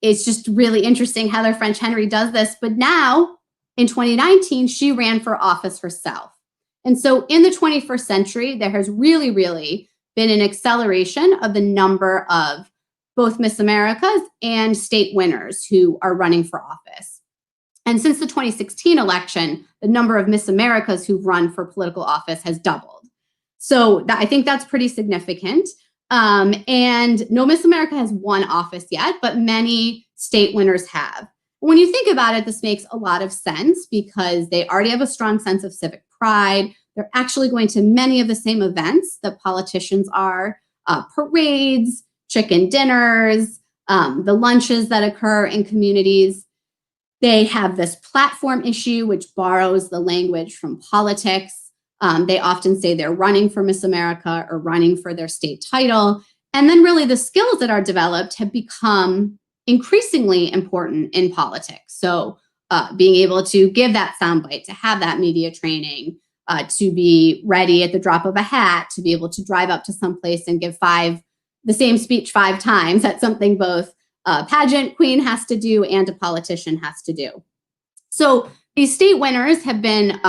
it's just really interesting. Heather French Henry does this. But now, in 2019, she ran for office herself. And so in the 21st century, there has really, really been an acceleration of the number of both Miss Americas and state winners who are running for office. And since the 2016 election, the number of Miss Americas who've run for political office has doubled. So I think that's pretty significant. And no Miss America has won office yet, but many state winners have. When you think about it, this makes a lot of sense because they already have a strong sense of civic pride. They're actually going to many of the same events that politicians are, parades, chicken dinners, the lunches that occur in communities. They have this platform issue, which borrows the language from politics. They often say they're running for Miss America or running for their state title. And then really the skills that are developed have become increasingly important in politics. So being able to give that soundbite, to have that media training, to be ready at the drop of a hat, to be able to drive up to someplace and give the same speech 5 times. That's something both a pageant queen has to do and a politician has to do. So these state winners have been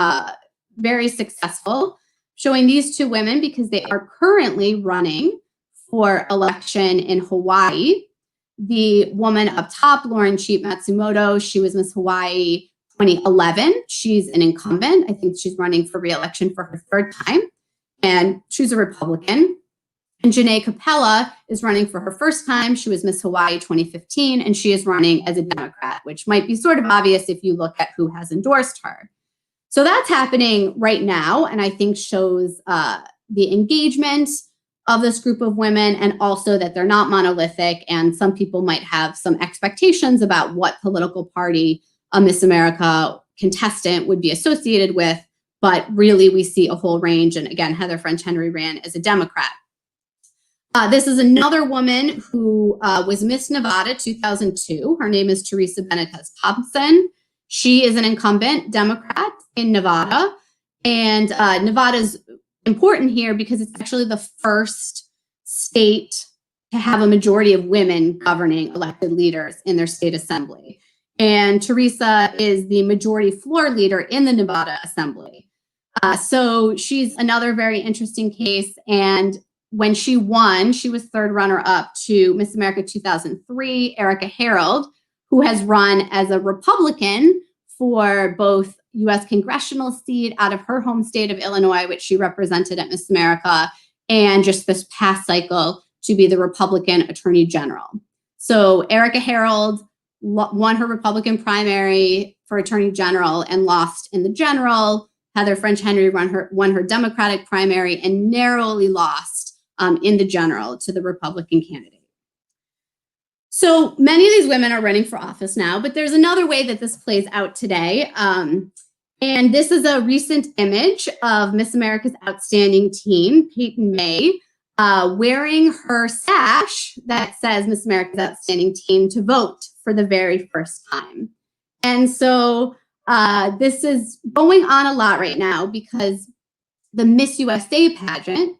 very successful, showing these 2 women because they are currently running for election in Hawaii. The woman up top, Lauren Cheap Matsumoto, she was Miss Hawaii 2011. She's an incumbent. I think she's running for re-election for her 3rd time, and she's a Republican. And Janae Capella is running for her 1st time. She was Miss Hawaii 2015, and she is running as a Democrat, which might be sort of obvious if you look at who has endorsed her. So that's happening right now, and I think shows the engagement of this group of women, and also that they're not monolithic, and some people might have some expectations about what political party a Miss America contestant would be associated with, but really we see a whole range. And again, Heather French Henry ran as a Democrat. This is another woman who was Miss Nevada 2002. Her name is Teresa Benitez Thompson. She is an incumbent Democrat in Nevada. And Nevada's important here because it's actually the first state to have a majority of women governing elected leaders in their state assembly. And Teresa is the majority floor leader in the Nevada Assembly. So she's another very interesting case. And when she won, she was third runner-up to Miss America 2003, Erica Harold, who has run as a Republican for both U.S. congressional seat out of her home state of Illinois, which she represented at Miss America, and just this past cycle to be the Republican Attorney General. So Erica Harold won her Republican primary for Attorney General and lost in the general. Heather French Henry won her Democratic primary and narrowly lost in the general to the Republican candidate. So many of these women are running for office now, but there's another way that this plays out today. And this is a recent image of Miss America's Outstanding Teen, Peyton May, wearing her sash that says Miss America's Outstanding Teen to vote for the very first time. And so this is going on a lot right now because the Miss USA pageant,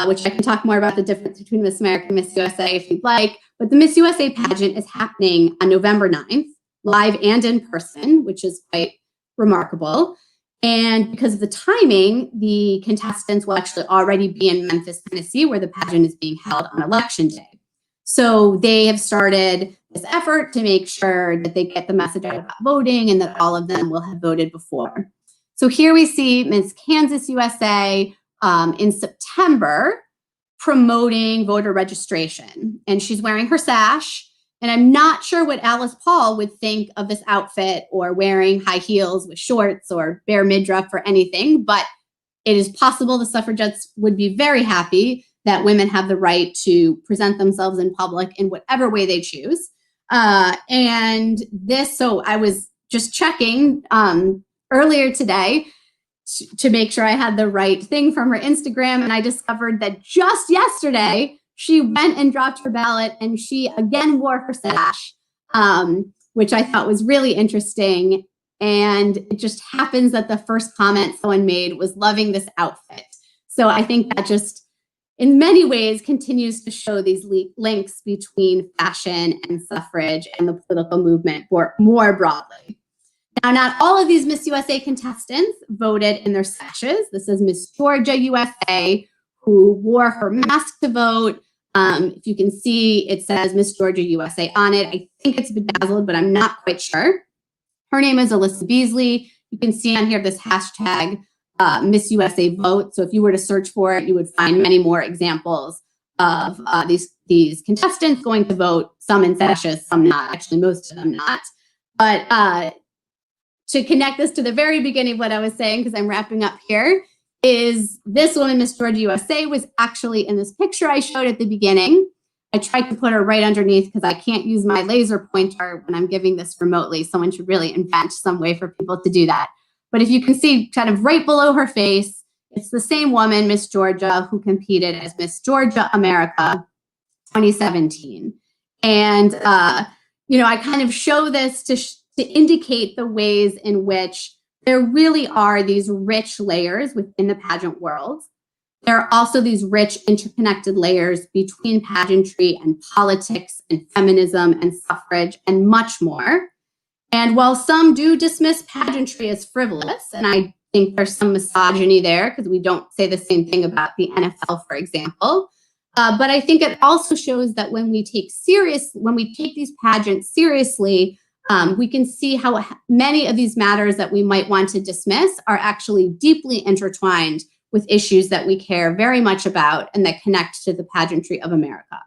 which I can talk more about the difference between Miss America and Miss USA if you'd like, but the Miss USA pageant is happening on November 9th, live and in person, which is quite remarkable. And because of the timing, the contestants will actually already be in Memphis, Tennessee, where the pageant is being held on Election Day. So they have started this effort to make sure that they get the message out about voting and that all of them will have voted before. So here we see Miss Kansas USA in September promoting voter registration. And she's wearing her sash. And I'm not sure what Alice Paul would think of this outfit or wearing high heels with shorts or bare midriff or anything, but it is possible the suffragettes would be very happy that women have the right to present themselves in public in whatever way they choose. So I was just checking earlier today to make sure I had the right thing from her Instagram, and I discovered that just yesterday, she went and dropped her ballot and she again wore her sash, which I thought was really interesting. And it just happens that the first comment someone made was loving this outfit. So I think that just in many ways continues to show these links between fashion and suffrage and the political movement more broadly. Now, not all of these Miss USA contestants voted in their sashes. This is Miss Georgia USA, who wore her mask to vote. If you can see, it says Miss Georgia USA on it. I think it's bedazzled, but I'm not quite sure. Her name is Alyssa Beasley. You can see on here this hashtag Miss USA Vote. So if you were to search for it, you would find many more examples of these contestants going to vote, some in sashes, some not. Actually, most of them not. But to connect this to the very beginning of what I was saying, because I'm wrapping up here, is this woman, Miss Georgia USA, was actually in this picture I showed at the beginning. I tried to put her right underneath because I can't use my laser pointer when I'm giving this remotely. Someone should really invent some way for people to do that. But if you can see kind of right below her face, it's the same woman, Miss Georgia, who competed as Miss Georgia America 2017. And, I kind of show this to indicate the ways in which there really are these rich layers within the pageant world. There are also these rich interconnected layers between pageantry and politics and feminism and suffrage and much more. And while some do dismiss pageantry as frivolous, and I think there's some misogyny there because we don't say the same thing about the NFL, for example, but I think it also shows that when we take these pageants seriously, we can see how many of these matters that we might want to dismiss are actually deeply intertwined with issues that we care very much about and that connect to the pageantry of America.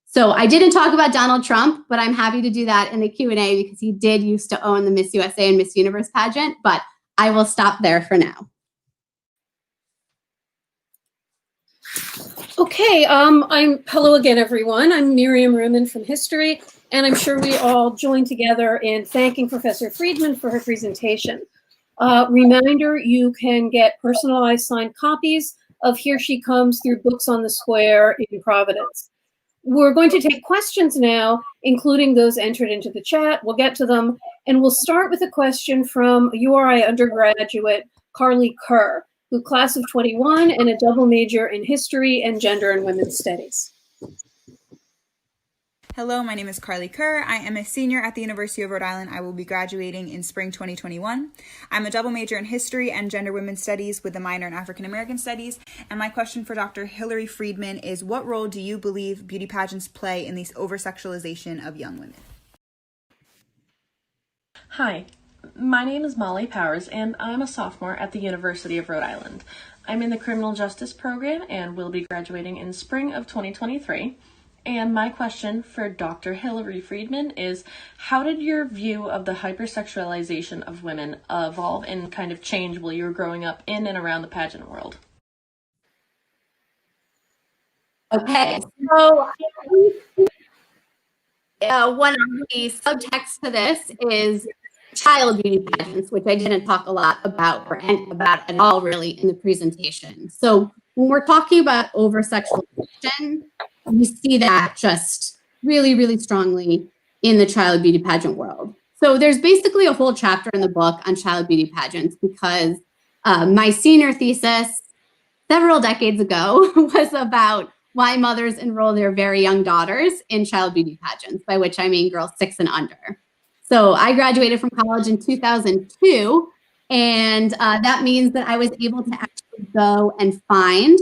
So I didn't talk about Donald Trump, but I'm happy to do that in the Q&A because he did used to own the Miss USA and Miss Universe pageant. But I will stop there for now. Okay, hello again, everyone. I'm Miriam Ruman from History, and I'm sure we all join together in thanking Professor Friedman for her presentation. Reminder, you can get personalized signed copies of Here She Comes through Books on the Square in Providence. We're going to take questions now, including those entered into the chat. We'll get to them, and we'll start with a question from URI undergraduate Carly Kerr, who class of 21 and a double major in history and gender and women's studies. Hello, my name is Carly Kerr. I am a senior at the University of Rhode Island. I will be graduating in spring 2021. I'm a double major in history and gender women's studies with a minor in African American studies. And my question for Dr. Hilary Friedman is, what role do you believe beauty pageants play in the over-sexualization of young women? Hi, my name is Molly Powers, and I'm a sophomore at the University of Rhode Island. I'm in the criminal justice program and will be graduating in spring of 2023. And my question for Dr. Hilary Friedman is, how did your view of the hypersexualization of women evolve and kind of change while you were growing up in and around the pageant world? Okay, so one of the subtext to this is child beauty pageants, which I didn't talk a lot about or about at all really in the presentation. So when we're talking about over-sexualization, we see that just really, really strongly in the child beauty pageant world. So there's basically a whole chapter in the book on child beauty pageants because my senior thesis several decades ago was about why mothers enroll their very young daughters in child beauty pageants, by which I mean girls 6 and under. So I graduated from college in 2002, and that means that I was able to actually go and find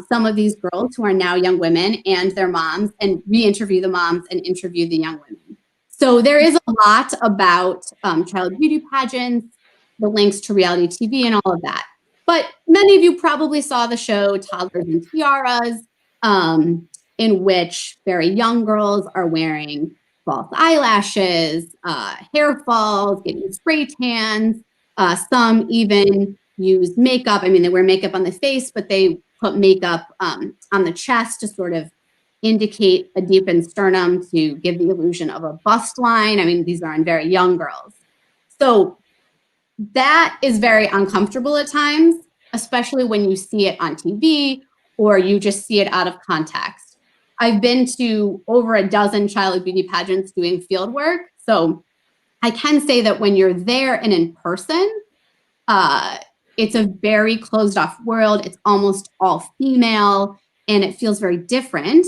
some of these girls who are now young women and their moms and re-interview the moms and interview the young women. So there is a lot about child beauty pageants, the links to reality TV and all of that. But many of you probably saw the show Toddlers and Tiaras, in which very young girls are wearing false eyelashes, hair falls, getting spray tans. Some even use makeup. I mean, they wear makeup on the face, but they put makeup on the chest to sort of indicate a deepened sternum to give the illusion of a bust line. I mean, these are on very young girls. So that is very uncomfortable at times, especially when you see it on TV or you just see it out of context. I've been to over a dozen child beauty pageants doing field work. So I can say that when you're there and in person, it's a very closed off world. It's almost all female and it feels very different.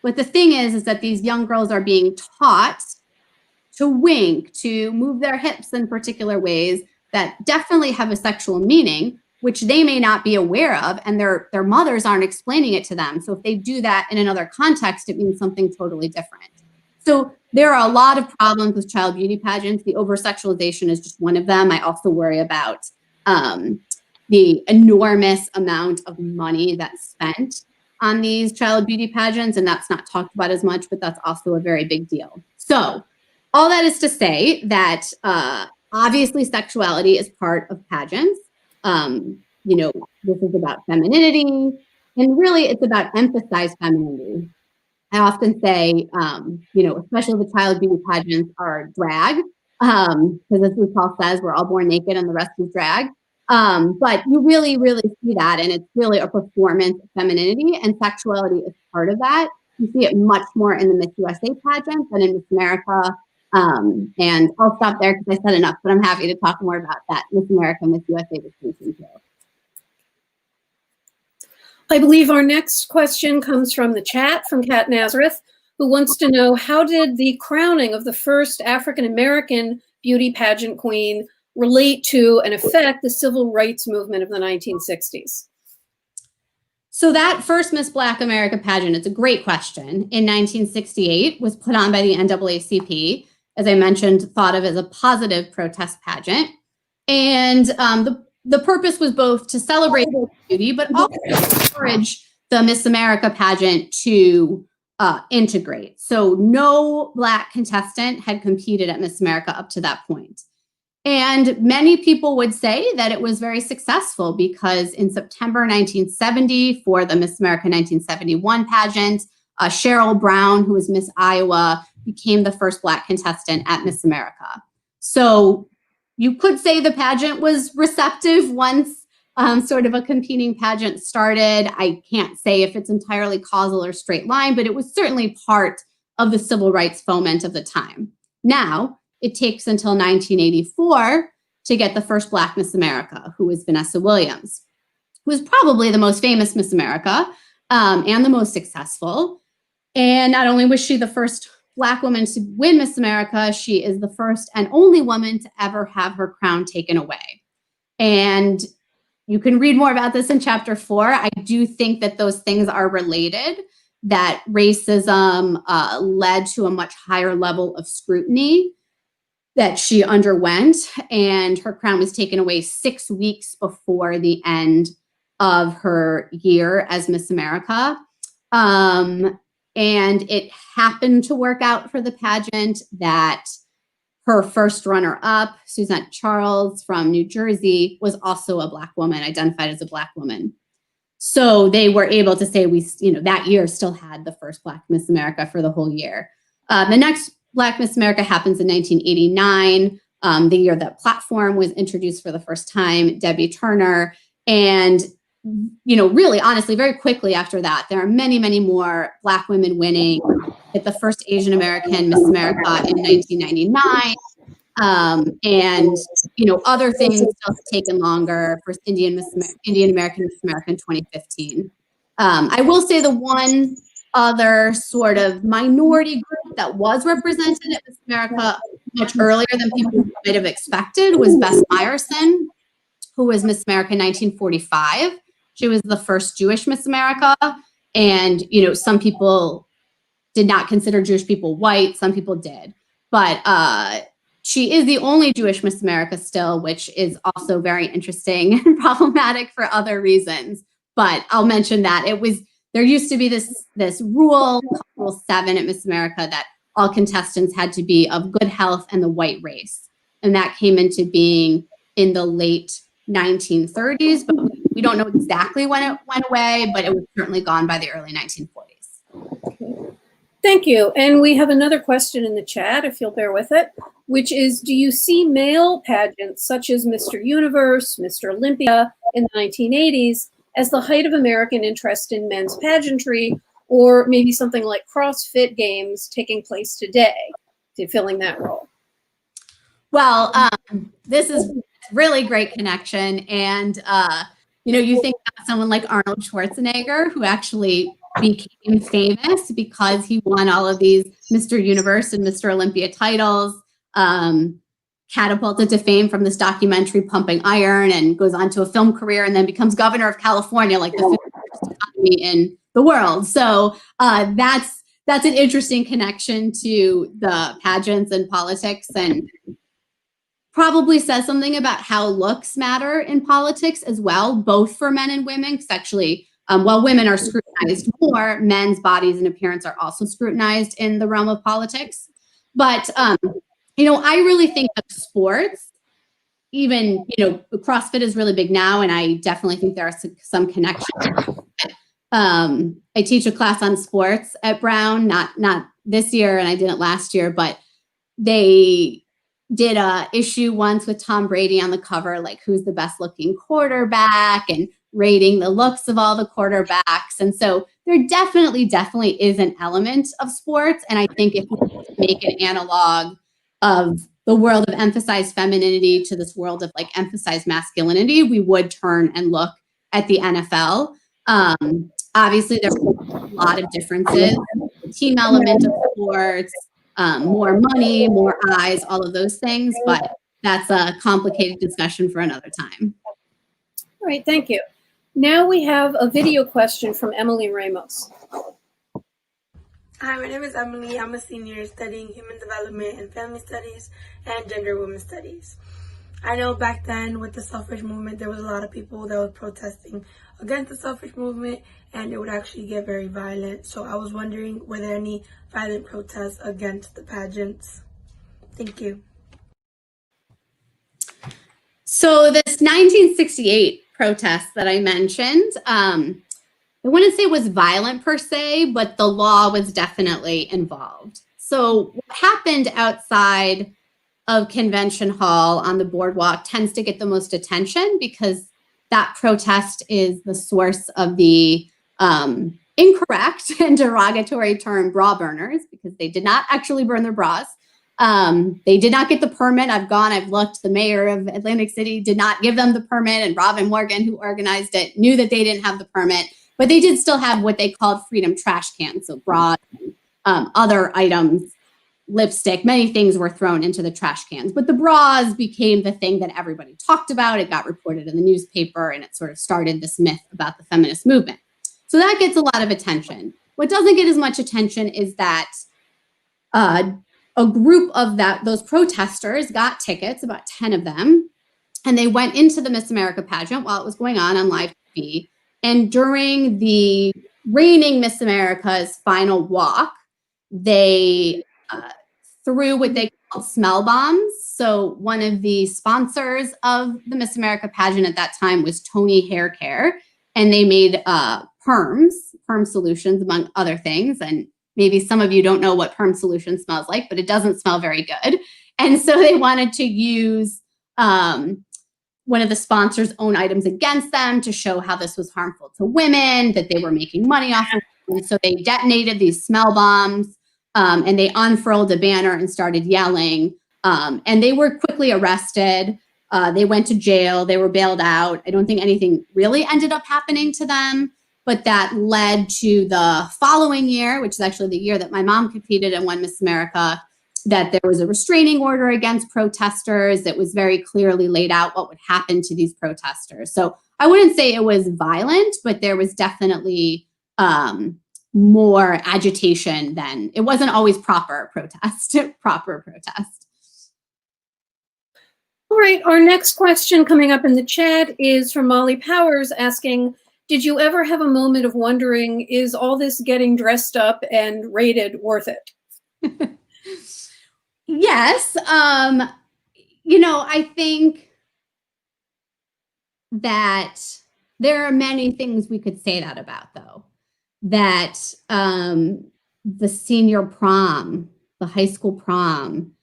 But the thing is that these young girls are being taught to wink, to move their hips in particular ways that definitely have a sexual meaning, which they may not be aware of, and their mothers aren't explaining it to them. So if they do that in another context, it means something totally different. So there are a lot of problems with child beauty pageants. The over-sexualization is just one of them. I also worry about the enormous amount of money that's spent on these child beauty pageants, and that's not talked about as much, but that's also a very big deal. So all that is to say that obviously sexuality is part of pageants. You know, this is about femininity, and really it's about emphasized femininity. I often say, you know, especially the child beauty pageants are drag, because as RuPaul says, we're all born naked and the rest is drag. But you really, really see that, and it's really a performance of femininity, and sexuality is part of that. You see it much more in the Miss USA pageant than in Miss America. And I'll stop there because I said enough, but I'm happy to talk more about that Miss America, Miss USA distinction too. I believe our next question comes from the chat from Kat Nazareth, who wants to know, how did the crowning of the first African-American beauty pageant queen relate to and affect the civil rights movement of the 1960s? So that first Miss Black America pageant, it's a great question, in 1968 was put on by the NAACP, as I mentioned, thought of as a positive protest pageant. And the purpose was both to celebrate beauty, but also to encourage the Miss America pageant to integrate. So no Black contestant had competed at Miss America up to that point. And many people would say that it was very successful because in September 1970, for the Miss America 1971 pageant, Cheryl Brown, who was Miss Iowa, became the first Black contestant at Miss America. So you could say the pageant was receptive once sort of a competing pageant started. I can't say if it's entirely causal or straight line, but it was certainly part of the civil rights foment of the time. Now, it takes until 1984 to get the first Black Miss America, who was Vanessa Williams, who was probably the most famous Miss America and the most successful. And not only was she the first Black woman to win Miss America, she is the first and only woman to ever have her crown taken away. And you can read more about this in chapter 4. I do think that those things are related, that racism led to a much higher level of scrutiny that she underwent, and her crown was taken away 6 weeks before the end of her year as Miss America. And it happened to work out for the pageant that her first runner-up, Suzette Charles from New Jersey, was also a Black woman, identified as a Black woman. So they were able to say that year still had the first Black Miss America for the whole year. The next Black Miss America happens in 1989, the year that platform was introduced for the first time, Debbie Turner. And really, honestly, very quickly after that, there are many, many more Black women winning. At the first Asian American Miss America in 1999. And, other things still have taken longer. First Indian American Miss America in 2015. I will say the one other sort of minority group that was represented at Miss America much earlier than people might have expected was Bess Meyerson, who was Miss America in 1945. She was the first Jewish Miss America. And, some people did not consider Jewish people white. Some people did. But she is the only Jewish Miss America still, which is also very interesting and problematic for other reasons. But I'll mention that there used to be this rule, Rule 7 at Miss America, that all contestants had to be of good health and the white race. And that came into being in the late 1930s, but we don't know exactly when it went away, but it was certainly gone by the early 1940s. Thank you. And we have another question in the chat, if you'll bear with it, which is, do you see male pageants such as Mr. Universe, Mr. Olympia in the 1980s as the height of American interest in men's pageantry, or maybe something like CrossFit Games taking place today, filling that role? Well, this is really great connection. And, you think about someone like Arnold Schwarzenegger, who actually became famous because he won all of these Mr. Universe and Mr. Olympia titles, catapulted to fame from this documentary Pumping Iron, and goes on to a film career and then becomes governor of California, like the fifth economy in the world. So that's an interesting connection to the pageants and politics, and probably says something about how looks matter in politics as well, both for men and women, because actually, while women are scrutinized more, men's bodies and appearance are also scrutinized in the realm of politics. But, I really think that sports, even, CrossFit is really big now, and I definitely think there are some connections. I teach a class on sports at Brown, not this year, and I didn't last year, but they did a issue once with Tom Brady on the cover, like who's the best looking quarterback, and rating the looks of all the quarterbacks. And so there definitely is an element of sports. And I think if we make an analog of the world of emphasized femininity to this world of like emphasized masculinity, we would turn and look at the NFL. Obviously, there's a lot of differences. The team element of sports, more money, more eyes, all of those things. But that's a complicated discussion for another time. All right, thank you. Now we have a video question from Emily Ramos. Hi, my name is Emily. I'm a senior studying Human Development and Family Studies and Gender Women Studies. I know back then with the suffrage movement, there was a lot of people that were protesting against the suffrage movement, and it would actually get very violent. So I was wondering, were there any violent protests against the pageants? Thank you. So this 1968 protest that I mentioned, I wouldn't say it was violent per se, but the law was definitely involved. So what happened outside of Convention Hall on the boardwalk tends to get the most attention because that protest is the source of the incorrect and derogatory term bra burners, because they did not actually burn their bras. They did not get the permit. I've looked. The mayor of Atlantic City did not give them the permit, and Robin Morgan, who organized it, knew that they didn't have the permit, but they did still have what they called freedom trash cans, so bras, other items, lipstick, many things were thrown into the trash cans. But the bras became the thing that everybody talked about. It got reported in the newspaper, and it sort of started this myth about the feminist movement. So that gets a lot of attention. What doesn't get as much attention is that a group of those protesters got tickets, about 10 of them, and they went into the Miss America pageant while it was going on live TV. And during the reigning Miss America's final walk, they threw what they called smell bombs. So one of the sponsors of the Miss America pageant at that time was Tony Hair Care, and they made perm solutions, among other things. And maybe some of you don't know what perm solution smells like, but it doesn't smell very good. And so they wanted to use one of the sponsors' own items against them to show how this was harmful to women, that they were making money off of it. And so they detonated these smell bombs, and they unfurled a banner and started yelling. And they were quickly arrested. They went to jail. They were bailed out. I don't think anything really ended up happening to them. But that led to the following year, which is actually the year that my mom competed and won Miss America, that there was a restraining order against protesters. It was very clearly laid out what would happen to these protesters. So I wouldn't say it was violent, but there was definitely more agitation than, it wasn't always proper protest. All right, our next question coming up in the chat is from Molly Powers asking, did you ever have a moment of wondering, is all this getting dressed up and rated worth it? Yes. I think that there are many things we could say that about, though. That the senior prom, the high school prom,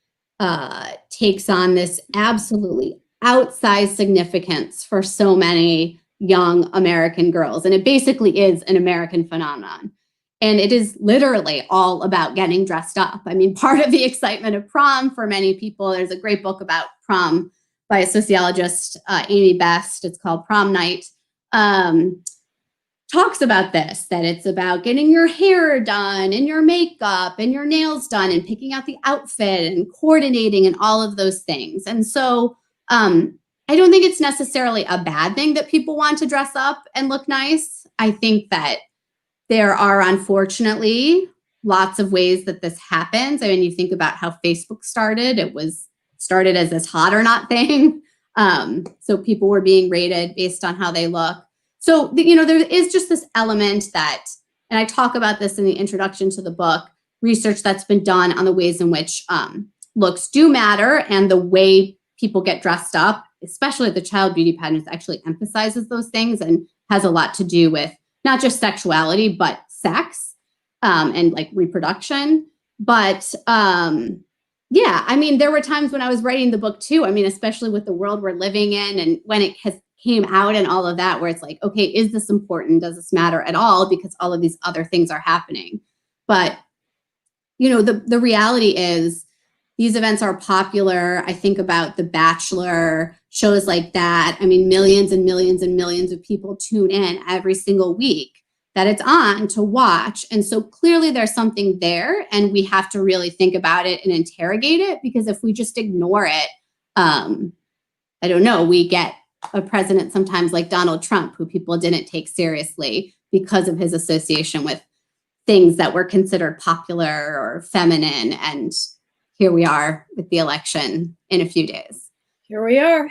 takes on this absolutely outsized significance for so many young American girls. And it basically is an American phenomenon. And it is literally all about getting dressed up. I mean, part of the excitement of prom for many people, there's a great book about prom by a sociologist, Amy Best. It's called Prom Night. Talks about this, that it's about getting your hair done and your makeup and your nails done and picking out the outfit and coordinating and all of those things. And so I don't think it's necessarily a bad thing that people want to dress up and look nice. I think that there are, unfortunately, lots of ways that this happens. I mean, you think about how Facebook started. It was started as this hot or not thing. So people were being rated based on how they look. So, there is just this element that, and I talk about this in the introduction to the book, research that's been done on the ways in which looks do matter, and the way people get dressed up, especially at the child beauty pageants, actually emphasizes those things and has a lot to do with not just sexuality, but sex and like reproduction. But yeah, I mean, there were times when I was writing the book too. I mean, especially with the world we're living in and when it came out and all of that, where it's like, okay, is this important? Does this matter at all? Because all of these other things are happening. But, the reality is these events are popular. I think about The Bachelor, shows like that. I mean, millions and millions and millions of people tune in every single week that it's on to watch. And so clearly there's something there, and we have to really think about it and interrogate it, because if we just ignore it, I don't know, we get a president sometimes like Donald Trump, who people didn't take seriously because of his association with things that were considered popular or feminine. And here we are with the election in a few days. Here we are.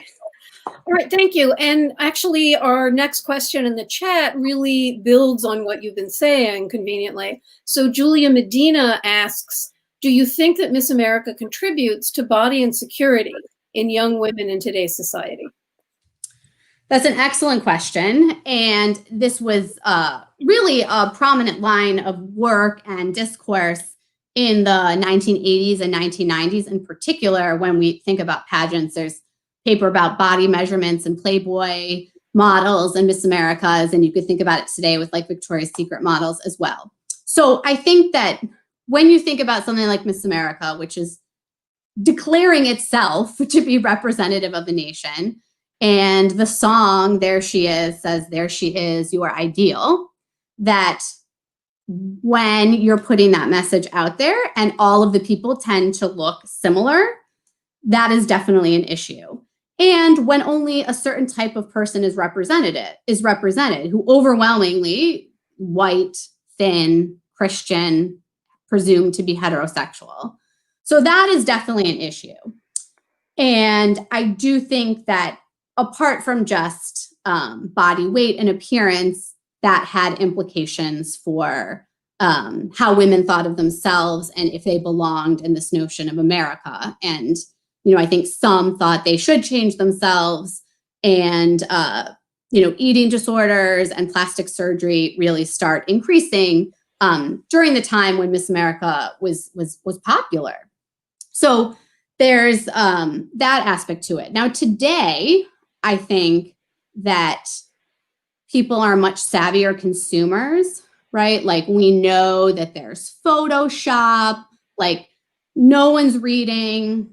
All right, thank you. And actually, our next question in the chat really builds on what you've been saying conveniently. So Julia Medina asks, do you think that Miss America contributes to body insecurity in young women in today's society? That's an excellent question. And this was really a prominent line of work and discourse in the 1980s and 1990s in particular. When we think about pageants, there's paper about body measurements and Playboy models and Miss Americas, and you could think about it today with like Victoria's Secret models as well. So I think that when you think about something like Miss America, which is declaring itself to be representative of the nation, and the song "There She Is" says, "There she is, you are ideal," that when you're putting that message out there and all of the people tend to look similar, that is definitely an issue. And when only a certain type of person is represented, who overwhelmingly white, thin, Christian, presumed to be heterosexual. So that is definitely an issue. And I do think that apart from just body weight and appearance, that had implications for how women thought of themselves and if they belonged in this notion of America. And I think some thought they should change themselves, and eating disorders and plastic surgery really start increasing during the time when Miss America was popular. So there's that aspect to it. Now today, I think that people are much savvier consumers, right? Like we know that there's Photoshop, like no one's reading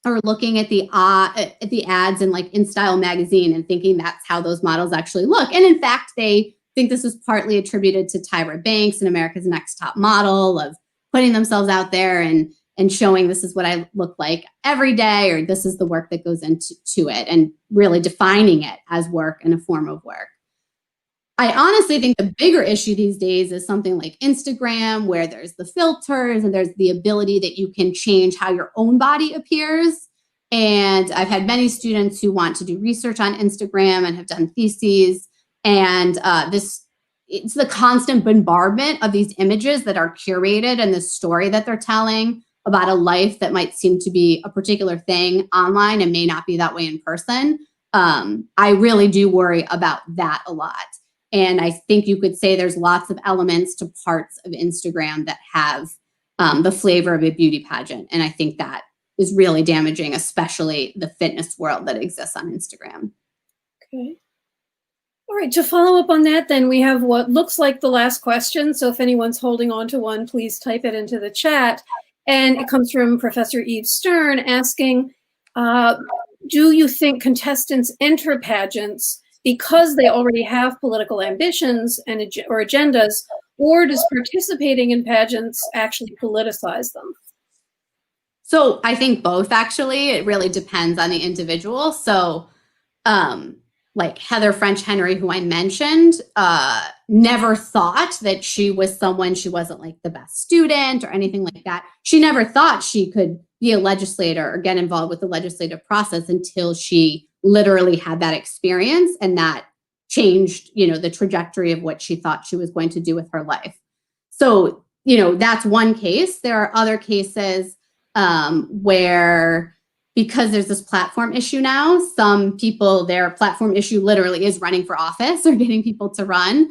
or looking at the ads in like InStyle magazine and thinking that's how those models actually look. And in fact, they think this is partly attributed to Tyra Banks and America's Next Top Model, of putting themselves out there and showing this is what I look like every day, or this is the work that goes into it, and really defining it as work and a form of work. I honestly think the bigger issue these days is something like Instagram, where there's the filters and there's the ability that you can change how your own body appears. And I've had many students who want to do research on Instagram and have done theses. And it's the constant bombardment of these images that are curated and the story that they're telling about a life that might seem to be a particular thing online and may not be that way in person. I really do worry about that a lot. And I think you could say there's lots of elements to parts of Instagram that have the flavor of a beauty pageant. And I think that is really damaging, especially the fitness world that exists on Instagram. Okay. All right, to follow up on that, then we have what looks like the last question. So if anyone's holding on to one, please type it into the chat. And it comes from Professor Eve Stern asking, do you think contestants enter pageants because they already have political ambitions and or agendas, or does participating in pageants actually politicize them? So I think both, actually. It really depends on the individual. So like Heather French Henry, who I mentioned, never thought that she was someone, she wasn't like the best student or anything like that. She never thought she could be a legislator or get involved with the legislative process until she literally had that experience, and that changed, the trajectory of what she thought she was going to do with her life. So, that's one case. There are other cases where, because there's this platform issue now, some people, their platform issue literally is running for office or getting people to run.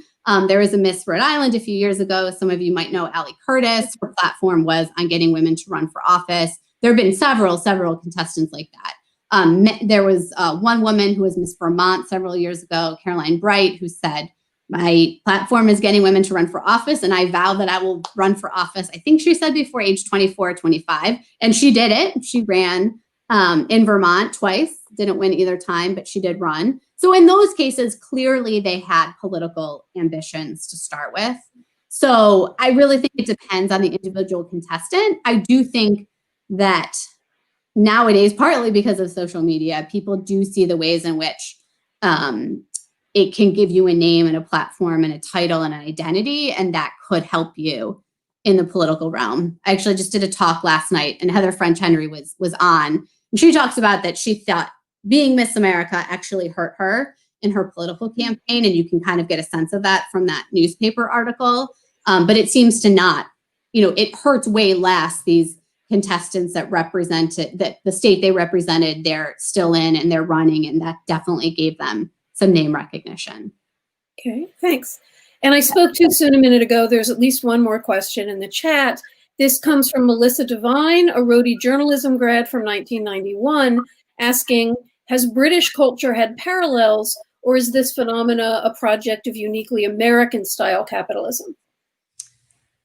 There was a Miss Rhode Island a few years ago. Some of you might know Allie Curtis. Her platform was on getting women to run for office. There have been several contestants like that. There was one woman who was Miss Vermont several years ago, Caroline Bright, who said, my platform is getting women to run for office, and I vow that I will run for office, I think she said before age 24 or 25. And she did it. She ran in Vermont twice, didn't win either time, but she did run. So in those cases, clearly they had political ambitions to start with. So I really think it depends on the individual contestant. I do think that nowadays, partly because of social media, people do see the ways in which it can give you a name and a platform and a title and an identity, and that could help you in the political realm. I actually just did a talk last night, and Heather French Henry was on, and she talks about that she thought being Miss America actually hurt her in her political campaign, and you can kind of get a sense of that from that newspaper article. But it seems to not, it hurts way less these contestants that represented, that the state they represented, they're still in and they're running, and that definitely gave them some name recognition. Okay, thanks. And I spoke too soon a minute ago. There's at least one more question in the chat. This comes from Melissa Devine, a Rhode journalism grad from 1991, asking, has British culture had parallels, or is this phenomena a project of uniquely American-style capitalism?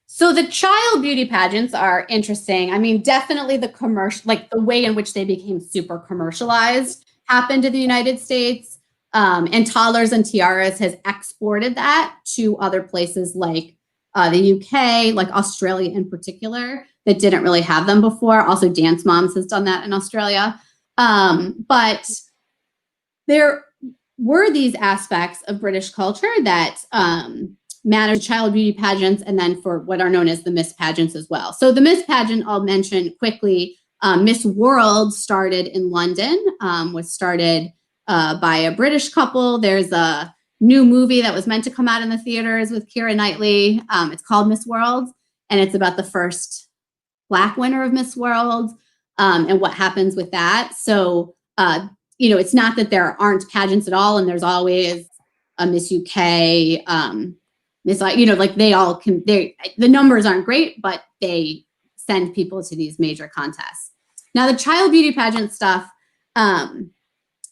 So the child beauty pageants are interesting. I mean, definitely the commercial, like the way in which they became super commercialized happened in the United States. And Toddlers and Tiaras has exported that to other places like the UK, like Australia in particular, that didn't really have them before. Also, Dance Moms has done that in Australia. But there were these aspects of British culture that managed child beauty pageants, and then for what are known as the Miss Pageants as well. So the Miss Pageant, I'll mention quickly, Miss World started in London, was started by a British couple. There's a new movie that was meant to come out in the theaters with Keira Knightley. It's called Miss World, and it's about the first Black winner of Miss World and what happens with that. So, it's not that there aren't pageants at all, and there's always a Miss UK, Miss, like they all can, the numbers aren't great, but they send people to these major contests. Now, the child beauty pageant stuff, I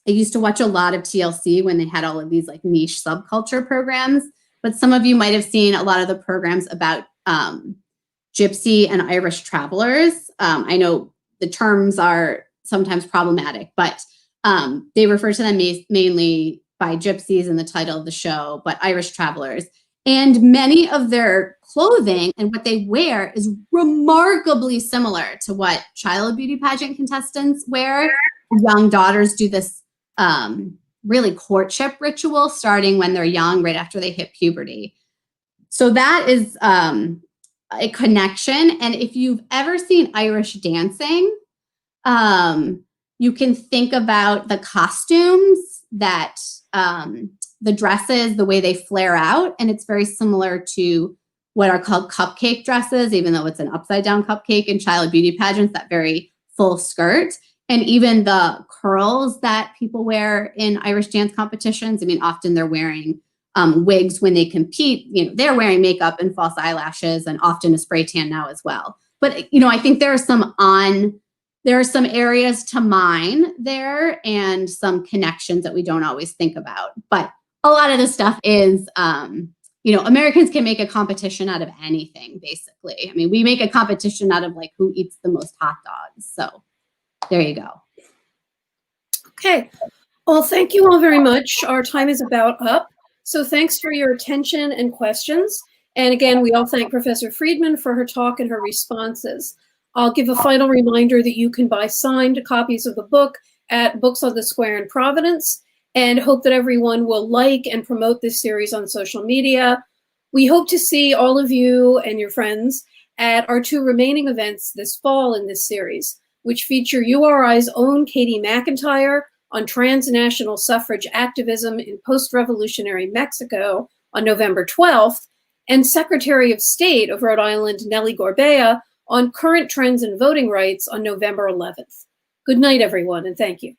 used to watch a lot of TLC when they had all of these like niche subculture programs, but some of you might have seen a lot of the programs about Gypsy and Irish travelers. I know the terms are sometimes problematic, but they refer to them mainly by gypsies in the title of the show, but Irish travelers. And many of their clothing and what they wear is remarkably similar to what child beauty pageant contestants wear. Young daughters do this really courtship ritual starting when they're young, right after they hit puberty. So that is a connection. And if you've ever seen Irish dancing, you can think about the costumes that the dresses, the way they flare out, and it's very similar to what are called cupcake dresses, even though it's an upside down cupcake in child beauty pageants, that very full skirt. And even the curls that people wear in Irish dance competitions. I mean, often they're wearing wigs when they compete. They're wearing makeup and false eyelashes and often a spray tan now as well. But, I think there are some areas to mine there and some connections that we don't always think about. But a lot of this stuff is, Americans can make a competition out of anything, basically. I mean, we make a competition out of like who eats the most hot dogs. So there you go. Okay. Well, thank you all very much. Our time is about up. So thanks for your attention and questions. And again, we all thank Professor Friedman for her talk and her responses. I'll give a final reminder that you can buy signed copies of the book at Books on the Square in Providence, and hope that everyone will like and promote this series on social media. We hope to see all of you and your friends at our 2 remaining events this fall in this series, which feature URI's own Katie McIntyre on transnational suffrage activism in post-revolutionary Mexico on November 12th, and Secretary of State of Rhode Island Nellie Gorbea on current trends in voting rights on November 11th. Good night, everyone, and thank you.